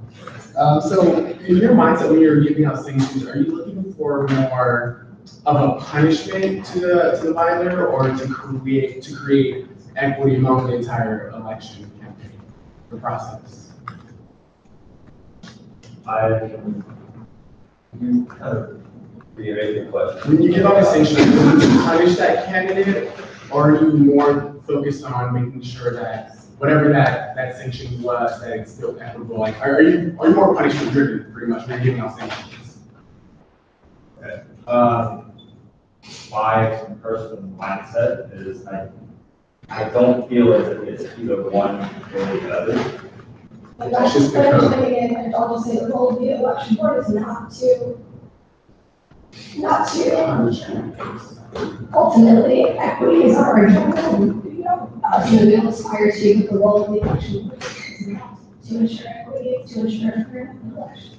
So in your mindset, when you're giving out sanctions, are you looking for more of a punishment to the violator, or to create equity among the entire election campaign, the process? You kind of reiterate the question. When you give out a sanction, do you punish that candidate, or are you more focused on making sure that whatever that sanction was, that it's still equitable? Like, are you more punishment driven, pretty much, when you're giving out sanctions? Okay. My personal mindset is I don't feel as if it's either one or the other. But that's just, but again, and I'll just say the role of the election board is not to ultimately equities are, you know, ultimately aspire to, but the role of the election board is not to ensure equity, to ensure a fair election.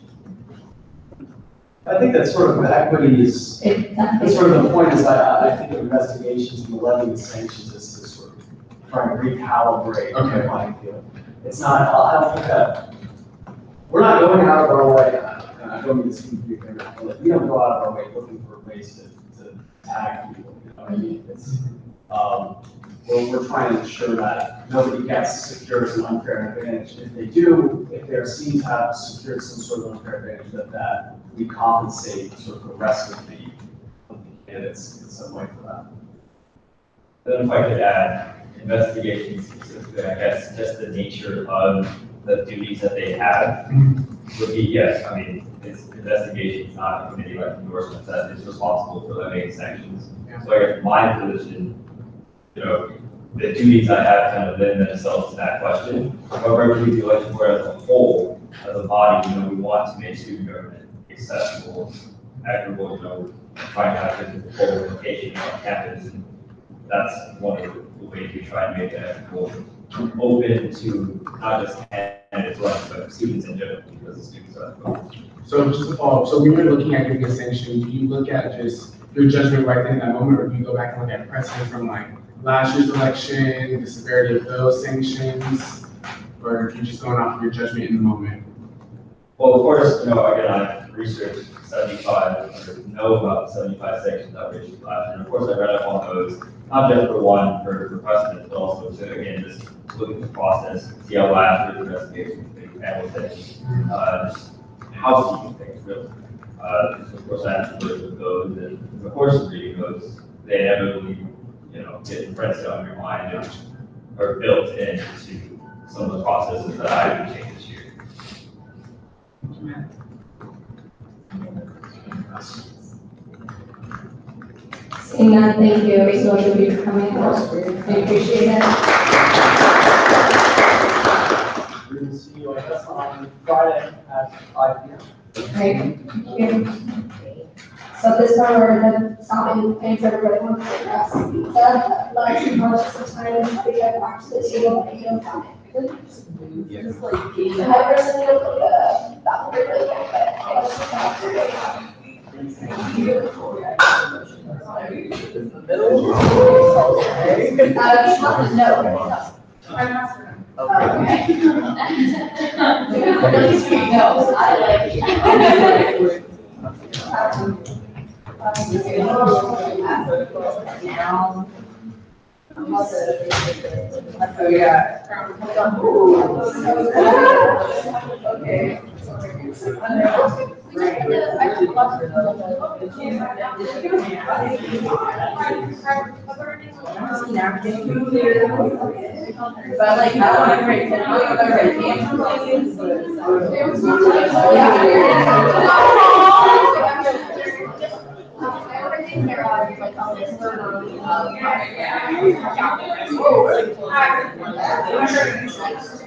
I think that sort of equity is, that's sort of the point is that I think of investigations and the levy of sanctions is to sort of try and recalibrate the playing field. It's not, I don't think that, we're not going out of our way, and I don't mean to speak for you, but we don't go out of our way looking for ways to tag people, you know what I mean? It's, we're trying to ensure that nobody gets secured an unfair advantage. If they do, if they're seen to have secured some sort of unfair advantage, that we compensate sort of the rest of the candidates in some way for that. Then if I could add, investigations specifically, I guess just the nature of the duties that they have would be, yes, I mean, it's investigations, not a committee like endorsements that is responsible for levying sanctions. So I guess my position, you know, the duties I have kind of lend themselves to that question. However, if we do election board as a whole, as a body, you know, we want to make student government accessible, equitable, you know, trying to have this full location on campus. And that's one of the ways we try and make it equitable, open to not just candidates, but students in general, because the students are involved. So just to follow up, so when you're looking at giving a sanction, do you look at just your judgment right then in that moment, or do you go back and look at precedent from like last year's election, the severity of those sanctions, or are you just going off of your judgment in the moment? Well, of course, you know, again, I researched 75, or know about 75 sanctions that were issued last year. And of course, I read up on those, not just for one, for precedent, but also to, again, just look at the process, see how last year's investigation handled things, just housekeeping things, really. Of course, I have to look at those, and of course, reading those, they inevitably, you know, get imprinted on your mind and are built into some of the processes that I would take this year. Seeing that, thank you so much of you for coming. I appreciate it. We will see you, I guess, on Friday at 5 p.m. Great, thank you. So this time we're going to stop and thank everybody for the rest. The last few months of time, we get back to the table and you don't have it. Just like, another person, you know, that will be really good, but I was just not really. But like, I don't want to break it.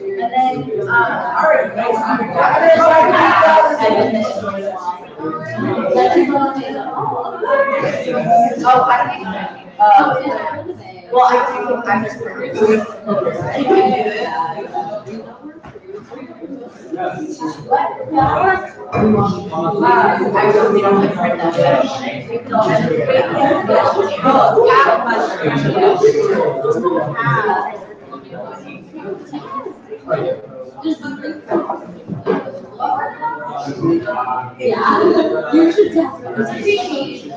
And then, already. Oh, I think, well, I think I'm just. I really don't like print Yeah, you should definitely.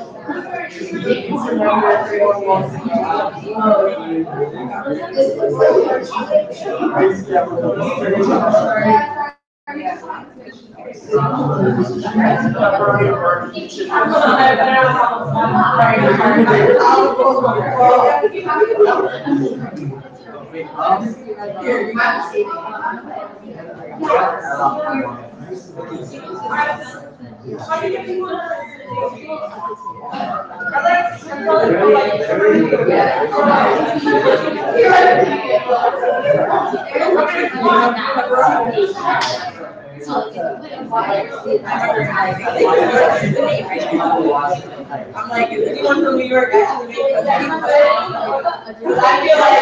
I'm like, is anyone from New York actually making a because I feel like,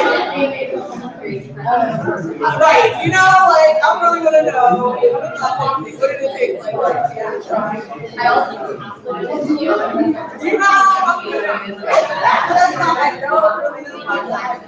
right, you know, like, I'm really gonna know, what did it take, like, yeah, try. I also, you know, that's not like, no, really, this is my life.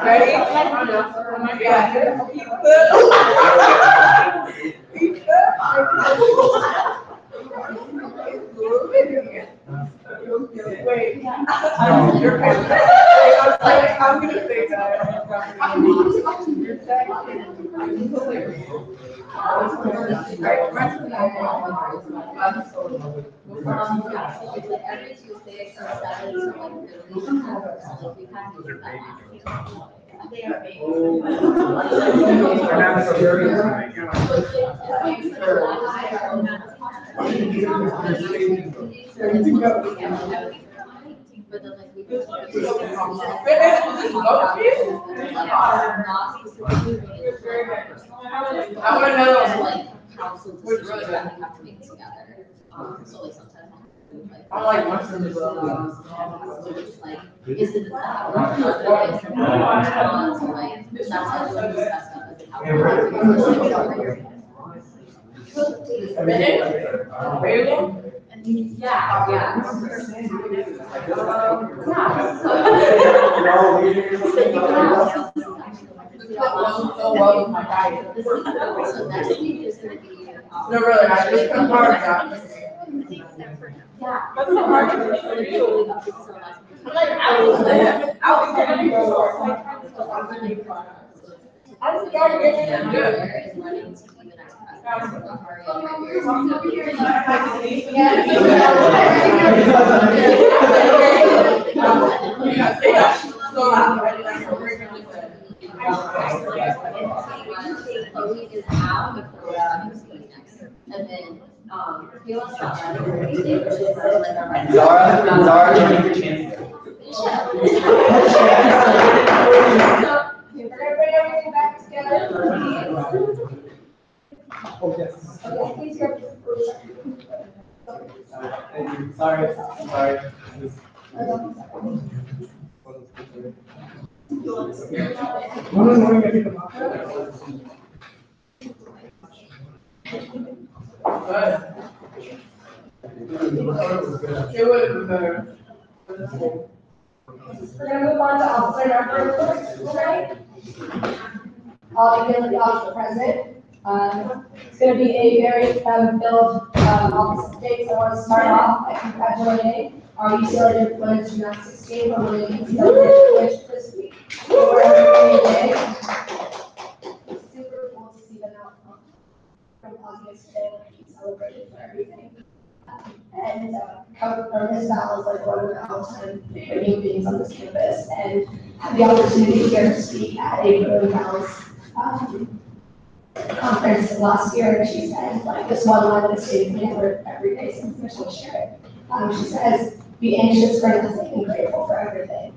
Ready? Oh my God. Wait. I'm gonna say that. Every Tuesday from 7 to they are but then like we could I wanna know. like council decisions that we have to make together. So like sometimes I like mushrooms as well. like, is it that? Like, that's how we discuss stuff. Is it how So next week is gonna be. No, really, I just come hard now. Yeah. I was scared to get in there. And then, Zara, your chance. We're gonna bring everything back together. Oh, yes. Okay, please go. Thank you. Sorry. It would have been better. We're gonna move on to officer number reports tonight. All the guilty officer present. It's gonna be a very filled office today, so I want to start off by congratulating our UCLA diplomas gymnastics team for winning UCLA this week. They were today. Super cool to see them out from August today, celebrated for everything. And Miss Val is like one of the all-time favorite human beings on this campus, and had the opportunity here to speak at a Golden Val's conference last year, and she said, like, this one line that stayed with me every day since Michelle shared it. She says, be anxious for nothing and grateful for everything.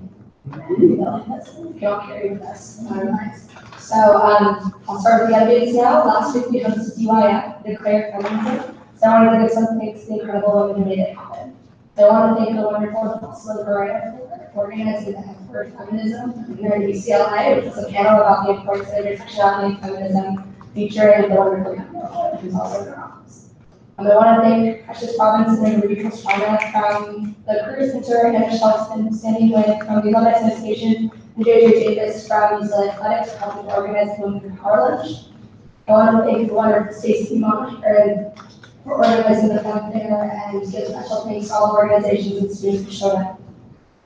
And we feel like that's what we can all carry with us in our lives. So I'll start with the updates now. Last week we hosted DYF, Declare Feminism. So I wanted to give some thanks to the incredible women who made it happen. I want to thank the wonderful Councilor Mariah organizing the Head for Feminism here at UCLA, which is a panel about the importance of intersectionality and feminism, featuring the wonderful Camille, who's also in our office. I want to thank Precious Robbins and Ruby Pastrana from the Career Center, and Michelle Sandy Wynn from the Alumni Association, and JJ Davis from UCLA Athletics for helping organize the Women Power Lunch. I want to thank the wonderful Stacey Monaghan for organizing the fun fair, and give special thanks to all the organizations and students who showed up.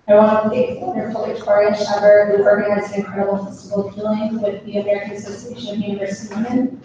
I want to thank the wonderful Victoria Shever, who organized an incredible festival of healing with the American Association of University Women.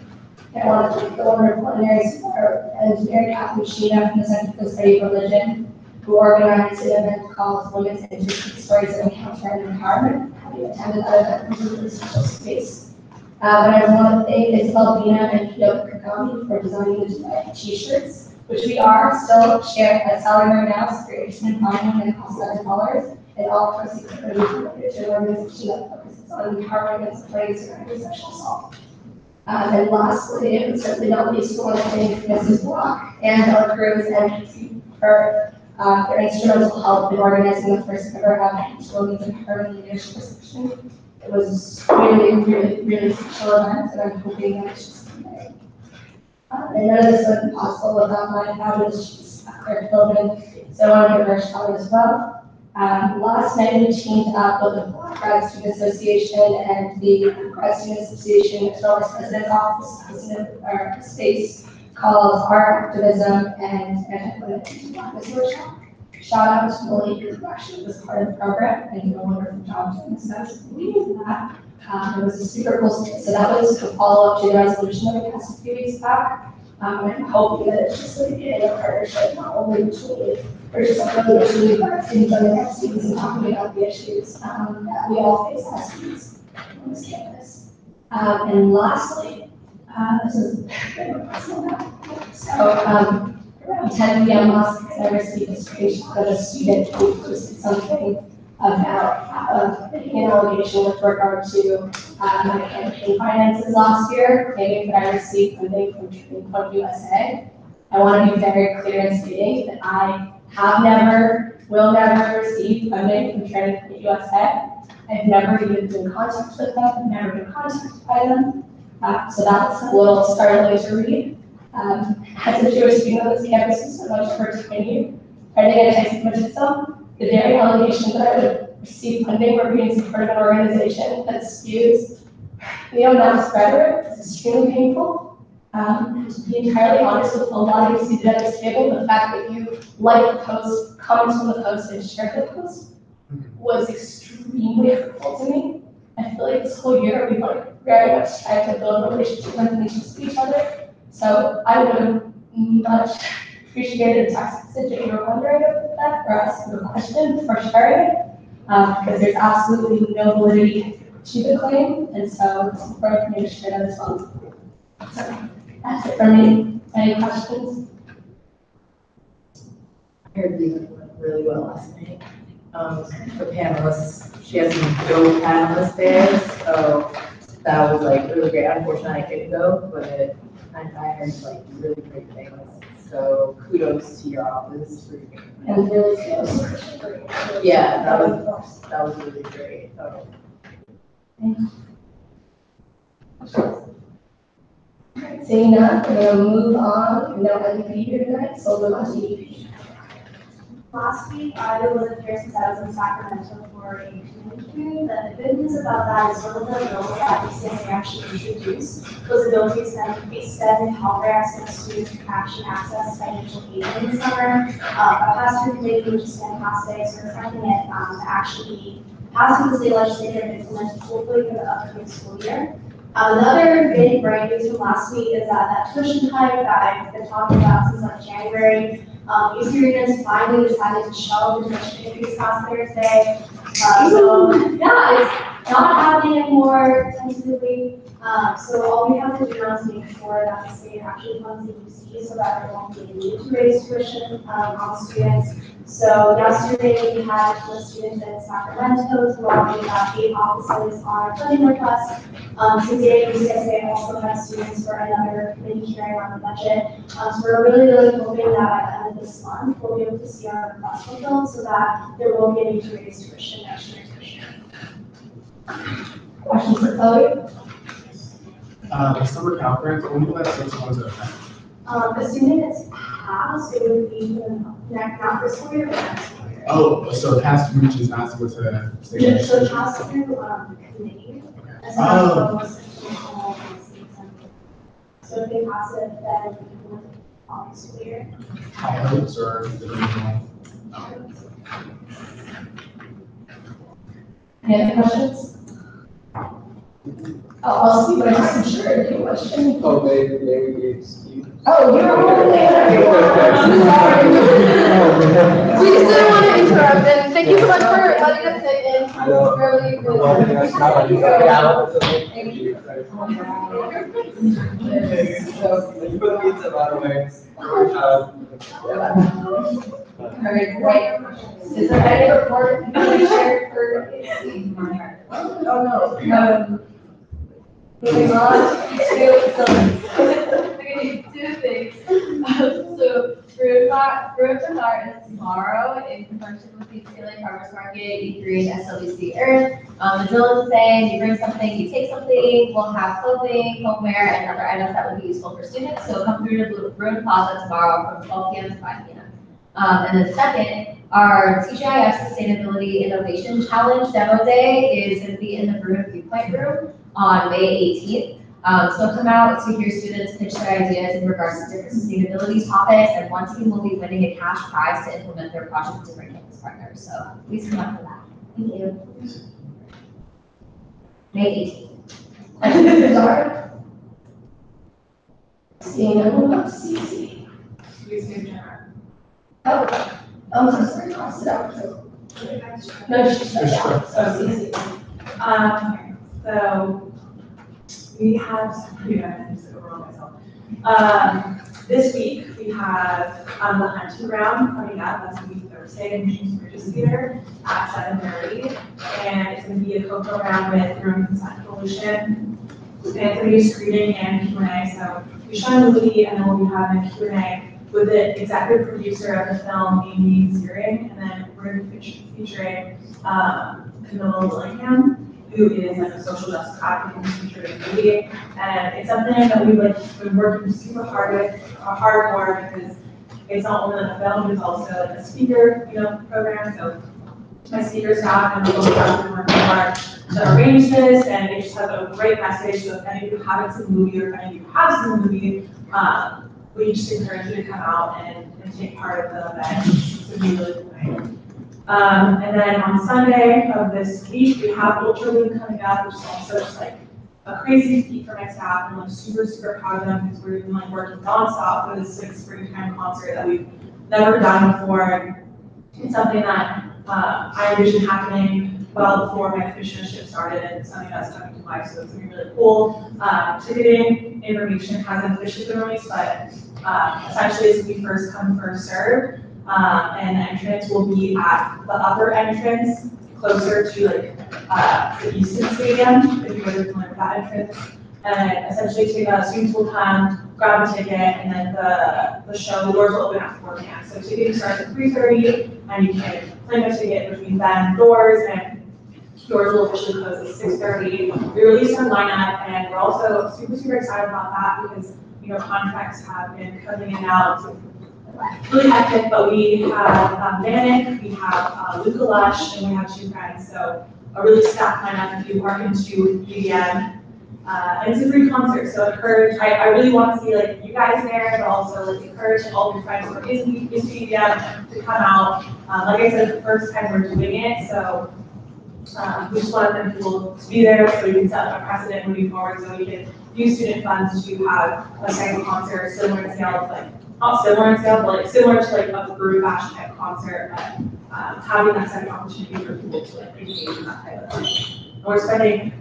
I want to thank the wonderful engineering Kathleen Sheena from the Center for the Study of Religion, who organized an event called Women's Interesting Stories of Encounter and Empowerment. Having attended that event was a really special space. And I want to thank Isabel Bina and Kyoto Kagami for designing the t-shirts, which we are still selling right now, so if you're interested in buying them, they cost $7, and all proceeds are going to be donated to an organization that focuses on empowering and supporting survivors of sexual assault. And lastly, and certainly not least, I want to thank Mrs. Block and our crews and for their instrumental help in organizing the first ever Women's Empowerment Leadership Reception. It was really special event, and I'm hoping that it's just amazing. And none of this would be possible without my fabulous she's Claire Philbin, so I want to give her a shout out as well. Last night we teamed up with the Grad Student Association and the Grad Student Association as well as President's Office, our space called Art Activism and Anti-Blackness Workshop. Shout out to Molly, who actually was part of the program and did a wonderful job doing this. We did that. It was a super cool space. So that was a follow-up to the resolution that we passed a few weeks back. I'm hoping that it's just like getting a partnership, not only between, or just like really between grad students and the grad students and talking about the issues that we all face as students on this campus. And lastly, this is very personal now. So, around 10 p.m. last night, I received a screenshot of a student who posted something about an allegation with regard to my campaign finances last year, claiming that I received funding from Turning Point USA. I want to be very clear in stating that I have never, will never receive funding from Turning Point USA. I've never even been in contact with them, I've never been contacted by them. So that's a little startling to read. As a Jewish student on this campus who so much for tenure, writing a textbook myself, the very allegation that I would receive funding or be in support of an organization that spews neo-Nazi rhetoric is extremely painful. To be entirely honest with a lot of you seated at this table, the fact that you liked the post, commented on the post, and shared the post was extremely hurtful to me. I feel like this whole year we've very much tried to build relationships and connections with each other. So I would have much appreciated a text message if you were wondering about that, or ask a question for sharing it, because there's absolutely no validity to the claim, and so it's important for me to share that as well. So that's it for me. Any questions? I heard you went really well last night. The panelists, she has some dope panelists there, so that was like really great. Unfortunately, I couldn't go, but I heard like really great things. So kudos to your office for And really good. yeah, that was really great. So. Seeing that, we're going to move on. No MVP here tonight, so we'll move on to EP. Last week, I was up here since I was in Sacramento for a community hearing. The good news about that is one of the bills that UCSA actually introduced was a bill to extend Pell Grants and students who actually access financial aid in the summer. Our past year committee, which is fantastic, so we're expecting it to actually be passed through the state legislature and implemented hopefully for the upcoming school year. Another big bright news from last week is that tuition hike that I've been talking about since like January, UC Arenas finally decided to shelve the tuition increase last Thursday. So yeah, it's not happening anymore tentatively. So all we have to do now is make sure that the state actually funds the UC so that there won't be a need to raise tuition on students. So yesterday we had the students in Sacramento who already have 8 offices on our funding request. Today UCSA also has students for another committee hearing on the budget. So we're really hoping that by the end of this month we'll be able to see our request fulfilled so that there won't be a need to raise tuition Questions for Chloe? The summer conference, when will that start to go into effect? As soon as it's passed, it would be the next, not this school year, but next school year. Oh, so past reach is not supposed to stay. So it has to do, committee. As Oh. So if they pass it, then we can look at the school year. High hopes or the original? Any other questions? I'll see, but I'm sure any question. Oh, maybe Steve. Oh, you're over there. We just didn't want to interrupt, and thank you so much for letting us sit in. I know. Really, really. Well, I think that's not like- Thank you. So, you put pizza by the way. All right, great. Is there any report you want to share for? Oh, no. Moving on to two things. So Fruit Bazaar is tomorrow in conjunction with the UCLA Farmers Market, E3, and SLBC Earth. The drill is the same, you bring something, you take something, we'll have clothing, homeware, and other items that would be useful for students. So come through to Bruin Plaza tomorrow from 12 p.m. to 5 p.m. And then second, our TGIF Sustainability Innovation Challenge Demo Day is going to be in the Bruin Viewpoint Room on May 18th. So come out to hear students pitch their ideas in regards to different sustainability topics, and one team will be winning a cash prize to implement their project with different campus partners. So please come out for that. Thank you. May 18th. Sorry. Seeing no one else, CC. Oh, I'm so sorry, I'll sit down. No, she's not down, so CC. So we have, I'm just overwhelmed myself. This week we have the hunting ground coming up. That's going to be Thursday in James Bridges Theater at 7:30, and it's going to be a co-program with Bruin Consent Coalition. And it's going to be a screening and Q&A. So we show a movie, and then we'll be having a Q&A with the executive producer of the film, Amy Ziering, and then we're going to be featuring Camilla Willingham, who is like a social justice advocate who's featured in the movie. And it's something that we've been working super hard for because it's not only like a film, it's also like a speaker, program. So my speaker staff and the local staff have been working hard to arrange this, and it just has a great message. So if any of you haven't seen the movie or if any of you have seen the movie, we just encourage you to come out and take part of the event. It's going to be really nice. And then on Sunday of this week, we have Ultra Loop coming up, which is also just like a crazy feat for my staff. I'm like super, super proud of them because we're even like working nonstop for this like springtime concert that we've never done before. It's something that I envisioned happening well before my commissionership started, and something that's coming to life, so it's gonna be really cool. Ticketing information hasn't officially been released, but essentially it's gonna be first come, first serve. And the entrance will be at the upper entrance, closer to like the Easton Stadium, if you guys are familiar with that entrance. And essentially, students will come, grab a ticket, and then the show, the doors will open at 4 p.m. So ticketing starts at 3:30, and you can claim a ticket between then and doors, and doors will officially close at 6:30. We released our lineup, and we're also super, super excited about that because contracts have been coming in and out. So really hectic, but we have Manic, we have Luca Lush, and we have Two Friends. So a really stacked lineup if you are into EDM. And it's a free concert, so encourage, I really want to see like you guys there, but also like encourage all of your friends who are into EDM to come out. Like I said, it's the first time we're doing it, so we just want people to be there so we can set a precedent moving forward, so we can use student funds to have a second concert similar to scale, like not similar in scale, but like similar to like a Brew Bash type concert, but having that second opportunity for people to like engage in that type of thing. And we're spending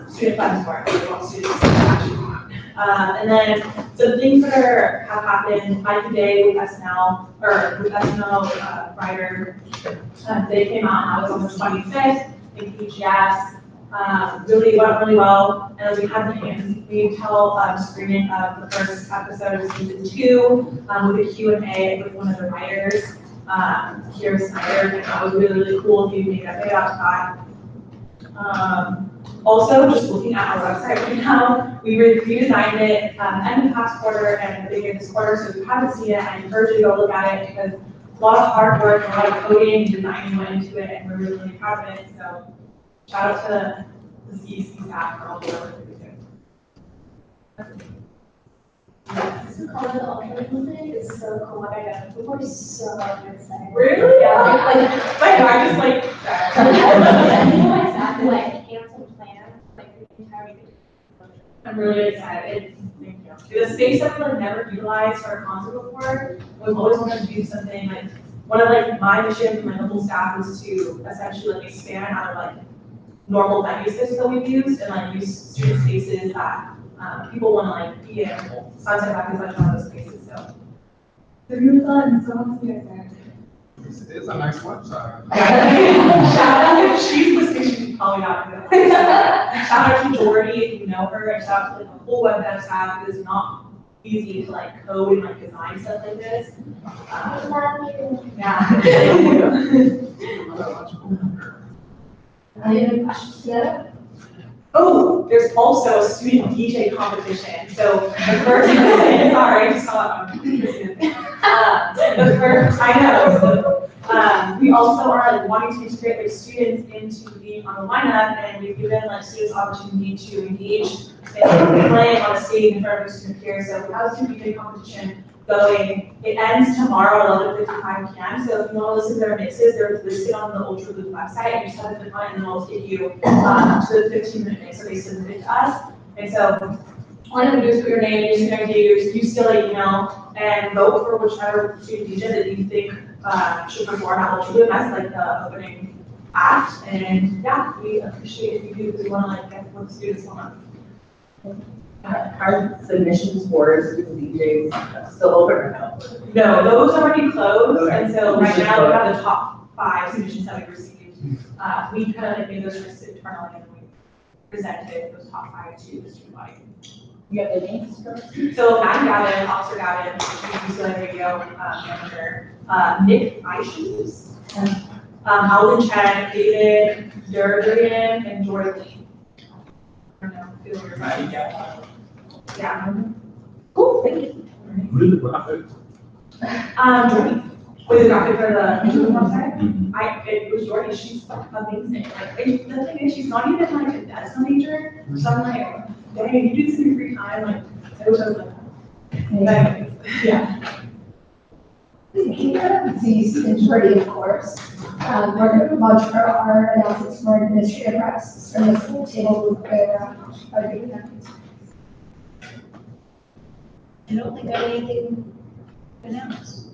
student funds for it, we want students to actually come out. And then some things that have happened, like today with SNL, or with SNL writer, they came out and I was on the 25th in PGS. Really went really well, and we had the Intel screening of the first episode of season 2 with a Q&A with one of the writers, Kira Snyder, and that was really, really cool if you make that way out to that. Also, just looking at our website right now, we redesigned it end of past quarter and the beginning of this quarter, so if you haven't seen it, I encourage you to go look at it because a lot of hard work, a lot of coding and design went into it, and we're really, really proud of it. So shout out to the CEC staff for all the work that they do. This is called the alternate thing. It's so cool. I got people are so excited. Really? Yeah. I just like. People like that, like cancel plans, like the entire week. I'm really excited. Thank you. The space that we like never utilized for a concert before, we've always wanted to do something like, one of like my missions for my local staff was to essentially like expand out of like normal venue spaces that we've used and like use student spaces that people want to like be in. Sunset Back is like one of those spaces, so. They're really fun, so I'll see you there. It's a nice website. Shout out, if she's listening, she's probably not gonna. Shout out to Jordy, if you know her, and shout out to like the whole web dev staff, because it's not easy to like code and like design stuff like this. Yeah. Any other questions together? Oh, there's also a student DJ competition. So the first, sorry, I just saw the first, I know. So, we also are like wanting to integrate like students into being on the lineup, and we've given like students opportunity to engage in playing on a stage in front of their student peers. So we have a student DJ competition going. It ends tomorrow at 11:55 p.m. So if you want to listen to their mixes, they're listed on the Ultra Loop website. You just have to click on it, and then it'll take you to the 15-minute mix that they submitted to us. And so all you have to do is put your name, use your ID, use still an email, and vote for whichever student DJ that you think should perform at Ultra Loop. That's like the opening act. And yeah, we appreciate if you do because we want to like get what the students want. Are submissions for student DJs still open or no? No, those are already closed, Okay. and so right now we have the top 5 submissions that we've received. We kind of like made those lists internally and we presented those top 5 to the student body. You have the names first? So Matt Gavin, Officer Gavin, UCLA Radio manager, Nick Eishes, Alvin Chen, David Durdrian, and Jordan Lee. I don't know, feel weird, but yeah. Cool, thank you. Who did the graphic? Jordy, was the graphic for the website? It was Jordy, she's amazing. Like, the thing is, she's not even like a DESA major, so I'm like, dang, you do this in your free time, like, I wish I was like that. Yeah. The majority, of course. We're going to launch our announcements for administrative reps. So this table will go around. I don't think I have anything to announce.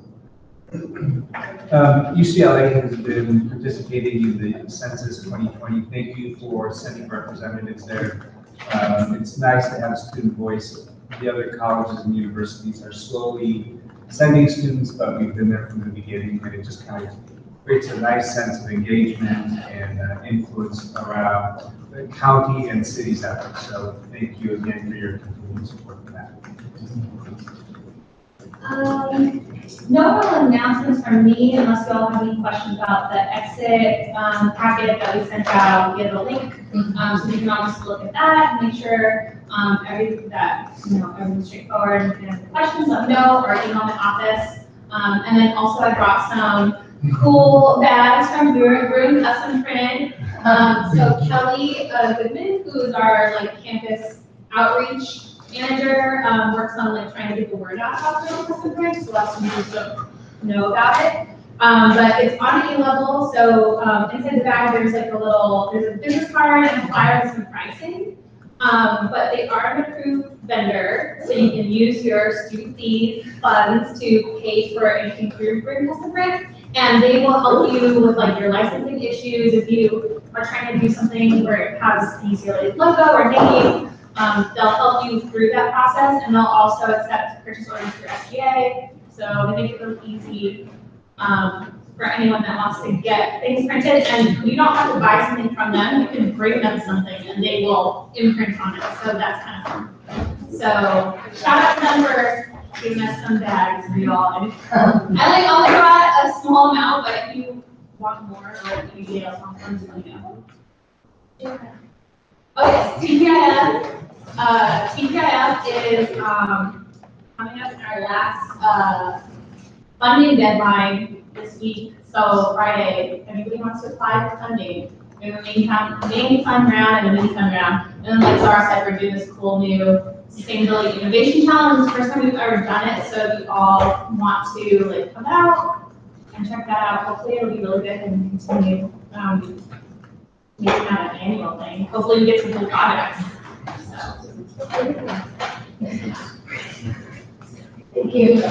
UCLA has been participating in the Census 2020. Thank you for sending representatives there. It's nice to have a student voice. The other colleges and universities are slowly sending students, but we've been there from the beginning, and it just kind of creates a nice sense of engagement and influence around the county and city's efforts. So thank you again for your continued support for that. No real announcements from me unless you all have any questions about the exit packet that we sent out. We have a link, so you can all just look at that and make sure everything's straightforward. And if you have any questions, let me know or email my office. And then also I brought some cool bags from Brewing Custom Printed. So Kelly Goodman, who is our campus outreach manager, works on trying to get the word out about Brewing Custom Printed, so lots of people don't know about it. But it's on A level, so inside the bag there's there's a business card and a flyer with some pricing. But they are an approved vendor, so you can use your student fee funds to pay for anything through Brewing Custom Print. And they will help you with your licensing issues. If you are trying to do something where it has the UCLA logo or name, they'll help you through that process, and they'll also accept purchase orders through SGA. So they make it really easy for anyone that wants to get things printed. And you don't have to buy something from them. You can bring them something, and they will imprint on it. So that's kind of fun. So shout out to them for giving us some bags for y'all. I only brought a small amount, but if you want more or anybody else wants them, let me know. Oh, yes, TPIF is, coming up in our last, funding deadline this week. So Friday, if anybody wants to apply for funding, we have a main fund round and a mini fund round. And then like Zara said, we're doing this cool new sustainability innovation challenge. It's the first time we've ever done it. So if you all want to like come out and check that out, hopefully it'll be really good and continue, making that an annual thing. Hopefully we get some cool products. Thank you.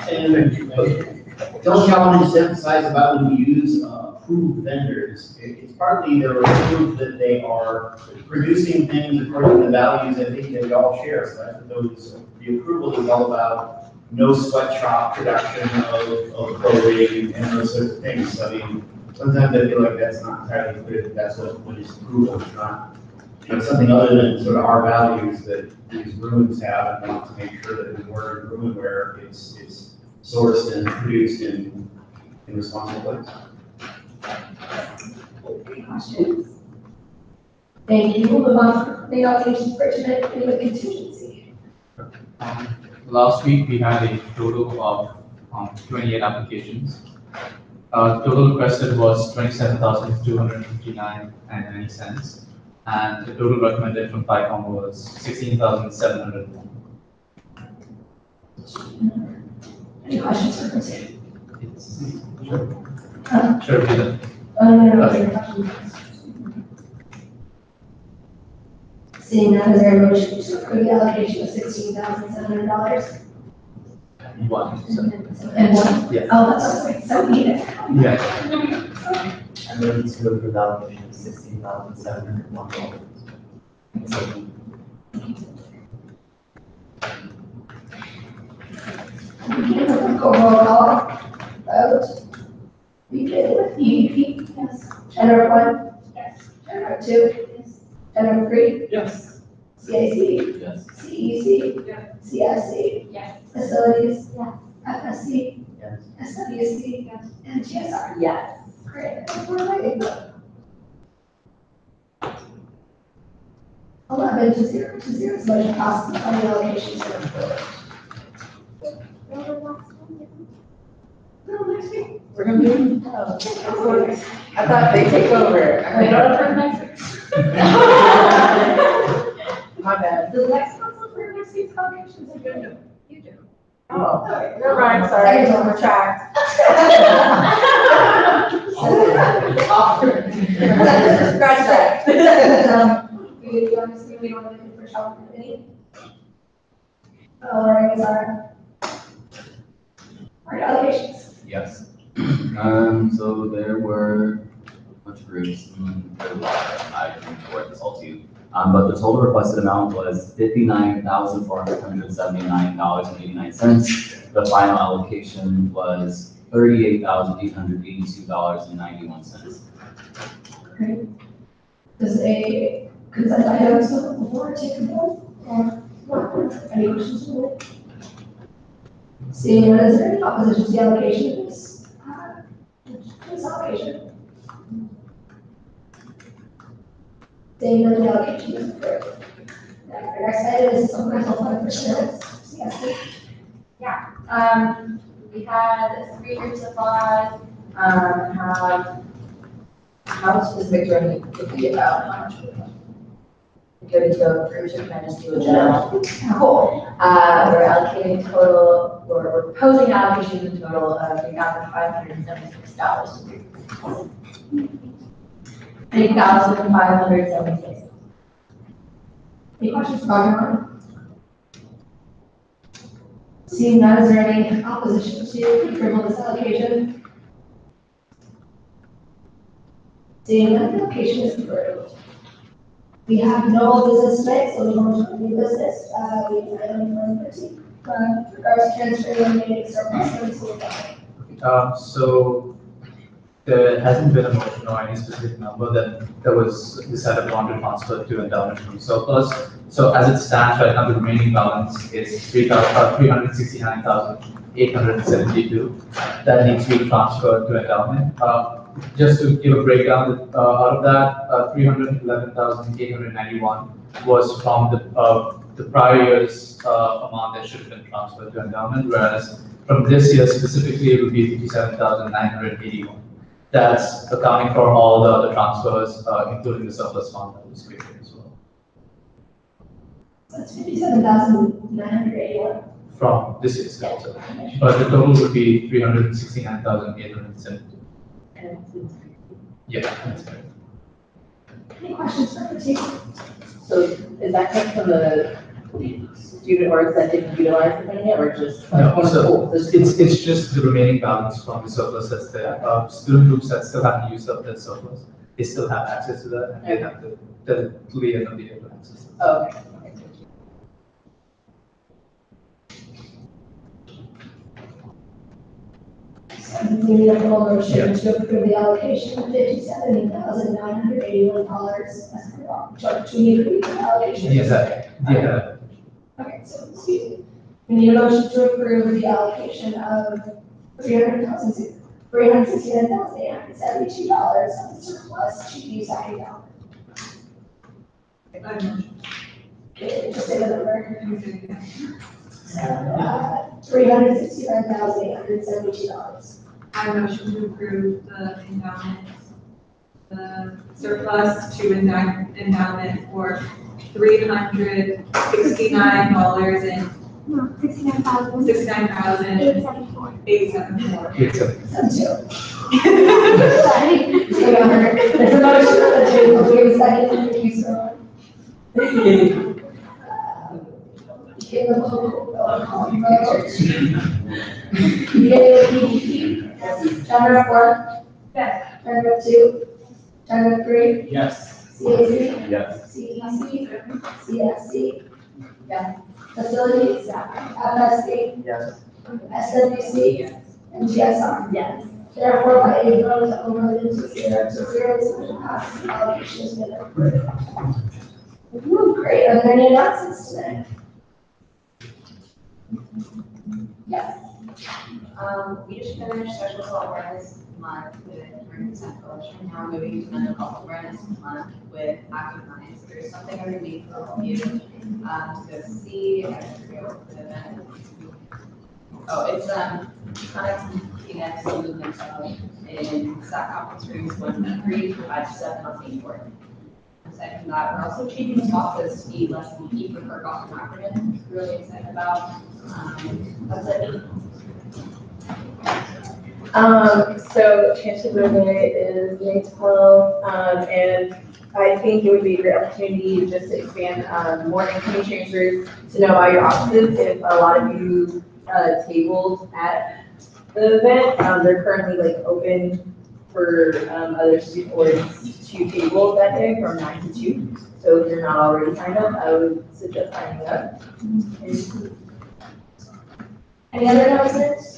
And the only thing I wanted to emphasize about when we use approved vendors, it's partly they're approved that they are producing things according to the values I think that we all share. So I think the approval is all about no sweatshop production of clothing and those sorts of things. So I mean, sometimes I feel like that's not entirely clear that that's what is approval. It's not, something other than sort of our values that these rooms have, and want to make sure that when we're in a room where it's sourced and produced in responsible ways. Questions? Thank you. We'll move on. The allocations for tonight in the contingency. Last week, we had a total of 28 applications. Total requested was 27,259 and 90 cents, and the total recommended from PICOM was 16,701. Any questions for Christine? Sure, Peter. Seeing none, is there a motion to approve the allocation of $16,700? One. And one? Yeah. Oh, that's right, so needed. Yeah. I move to approve the allocation of $16,701. Go roll call, vote. Begin with UEP. Yes. General one? Yes. General two? Yes. General three? Yes. CIC? Yes. CEC? Yes. CSC? Yes. Facilities? Yes. FSC? Yes. SWC? Yes. And TSR? Yes. Great. We're ready. 11 to 0 to 0. Motion passes. The funding allocations are approved. No, next week. We're gonna do, I thought they take over. Are we done for next week? My bad. Does next council approve next week's allocations? Or do you do? Oh, never mind, sorry, retract. Scratch that. We honestly, we don't have to for shop committee. Or is our allocations? Yes. So there were a bunch of groups, I can forward this all to you. But the total requested amount was $59,479.89. The final allocation was $38,882.91. Great. Does a consent item so before take a vote or any questions for it? Seeing none, is there any opposition to the allocation of this allocation? Seeing none, the allocation is approved. Our next item is supplemental fund for sales. CSC. Yeah, we had 3 groups of five, how much does Victoria need to be about, how much? Victoria to approve to kind of do a general. Cool. We're allocating total, we're proposing allocation in total of $3,576. $3,576. Any questions about your Seeing none, is there any opposition to approval of this allocation? Seeing none, the allocation is approved. We have no business tonight, so we don't have any business. We have item number 13. Regards to transferring the remaining surplus funds to the government. So there hasn't been a motion or any specific number that was decided upon to transfer to endowment from surplus. So as it stands right now, the remaining balance is $369,872 that needs to be transferred to endowment. Just to give a breakdown, out of that, 311,891 was from the prior year's amount that should have been transferred to endowment, whereas from this year specifically, it would be 57,981. That's accounting for all the other transfers, including the surplus fund that was created as well. That's 57,981. From this year's schedule. But the total would be 369,870. Yeah, that's correct. Any questions for the team? So is that coming from the student orgs that didn't utilize the money or just? No, so it's just the remaining balance from the surplus that's there. Student groups that still haven't used up their surplus, they still have access to that, and they have to the end of the year to access it. Oh, okay. We need a full motion to approve the allocation of $57,981 as per chart. Do we need to read the allocation? Yes, yeah. Okay, so excuse me. We need a motion to approve the allocation of $369,872 of the surplus to usac endowment. Okay, just say the number. $369,872. I motion to approve the endowment, the surplus to endowment for $369 and $69,874. There's a motion for the table. Do we have a second? Thank you so much. Genera 1? Yes. Genera 2? Genera 3? Yes. CAC? Yes. CEC? CFC? Yes. Facilities? FSC? Yes. SWC? And GSR? Yes. Therefore, by a vote of 11 to 0 to 0, this motion passes. The allocation has been approved. Woo, great. Are there any announcements today? Yes. We just finished Sexual Assault Awareness Month with Emergency Coalition. Now we're moving to Mental Health Awareness Month with Active Minds. There's something every week for all of you to go see. I forget what the event is. Oh, it's connecting movement in SAC conference rooms 1-3, 5-7 on May 4th. Aside from that, we're also changing SOFA's speed less than E for forgotten acronym. Really excited about. That's it. So Chancellor Day is May 12th, and I think it would be a great opportunity just to expand more incoming changers to know about your offices. If a lot of you tabled at the event, they're currently like open for other student orgs to table that day from 9 to 2. So if you're not already signed up, I would suggest signing up. Any other announcements?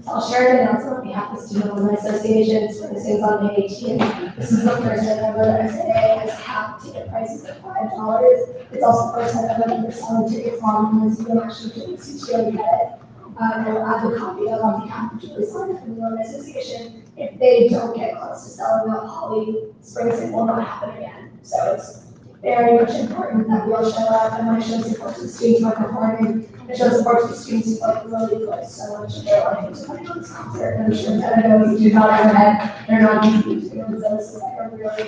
I'll share an announcement on behalf of the Student Alumni Association. So this is on May 18th. This is the first time ever that SAA has capped ticket prices at $5. It's also the first time ever that they're selling tickets online, so you can actually get the CTO and get it. And we'll add the copy of on behalf of Julie Simon from the Alumni Association. If they don't get close to selling out Holly Springs, it will not happen again. So it's very much important that we all show up and want to show support to the students by performing and show support to the students who like really put so much of their life into putting on this concert. And I'm sure that I know you do not overhead, they're not easy to do, and so this is like a really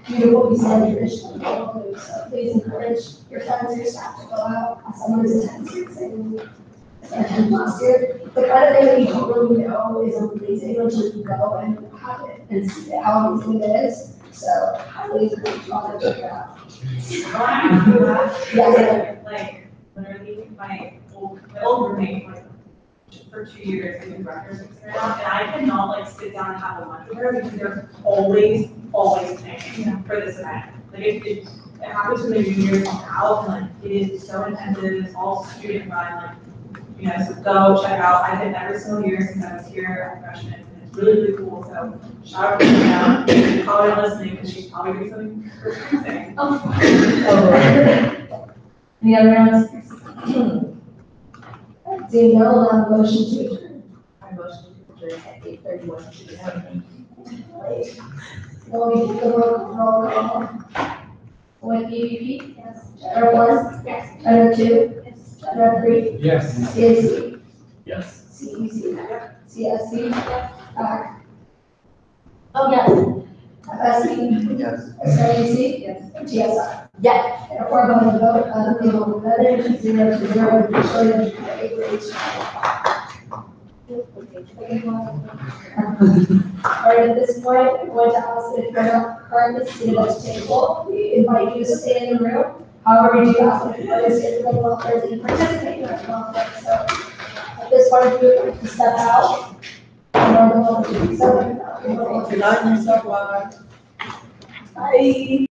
beautiful piece of tradition that we'll do. So please encourage your friends or your staff to go out. As someone who's attended here and last year, the kind of thing that you don't really know is amazing until you go and have it and see how amazing it is. So highly encourage you all to check it out. Like, literally, my old roommate, like, for 2 years, doing records right now, and I cannot, like, sit down and have a lunch with her because they're always planning for this event. Like, it happens when the juniors come out, and, like, it is so intensive, it's all student run, like, you know, so go check out. I've been every single year since I was here as a freshman, and it's really, really cool. So shout out to Lisa. She's probably not listening because she's probably doing something interesting. Any other announcements? Do you know motion to adjourn? I motion to adjourn at 8:30. 31. Will we do the roll call? With EVP? Yes. General 1? Yes. General 2? Yes. General 3? Yes. CAC? Yes. CEC? CSC? PAC? Oh, yes. FSC? Yes. SLEC? Yes. TSI? Yes. And a 4-1 vote, the letter 0 to 0, showing the grades. All right, at this point, I'm going to ask if you're not currently seated at the table, we invite you to stay in the room. However, we do ask that you participate in the conference and participate in the conference. So at this point, if you would like to step out. Good night, Bye.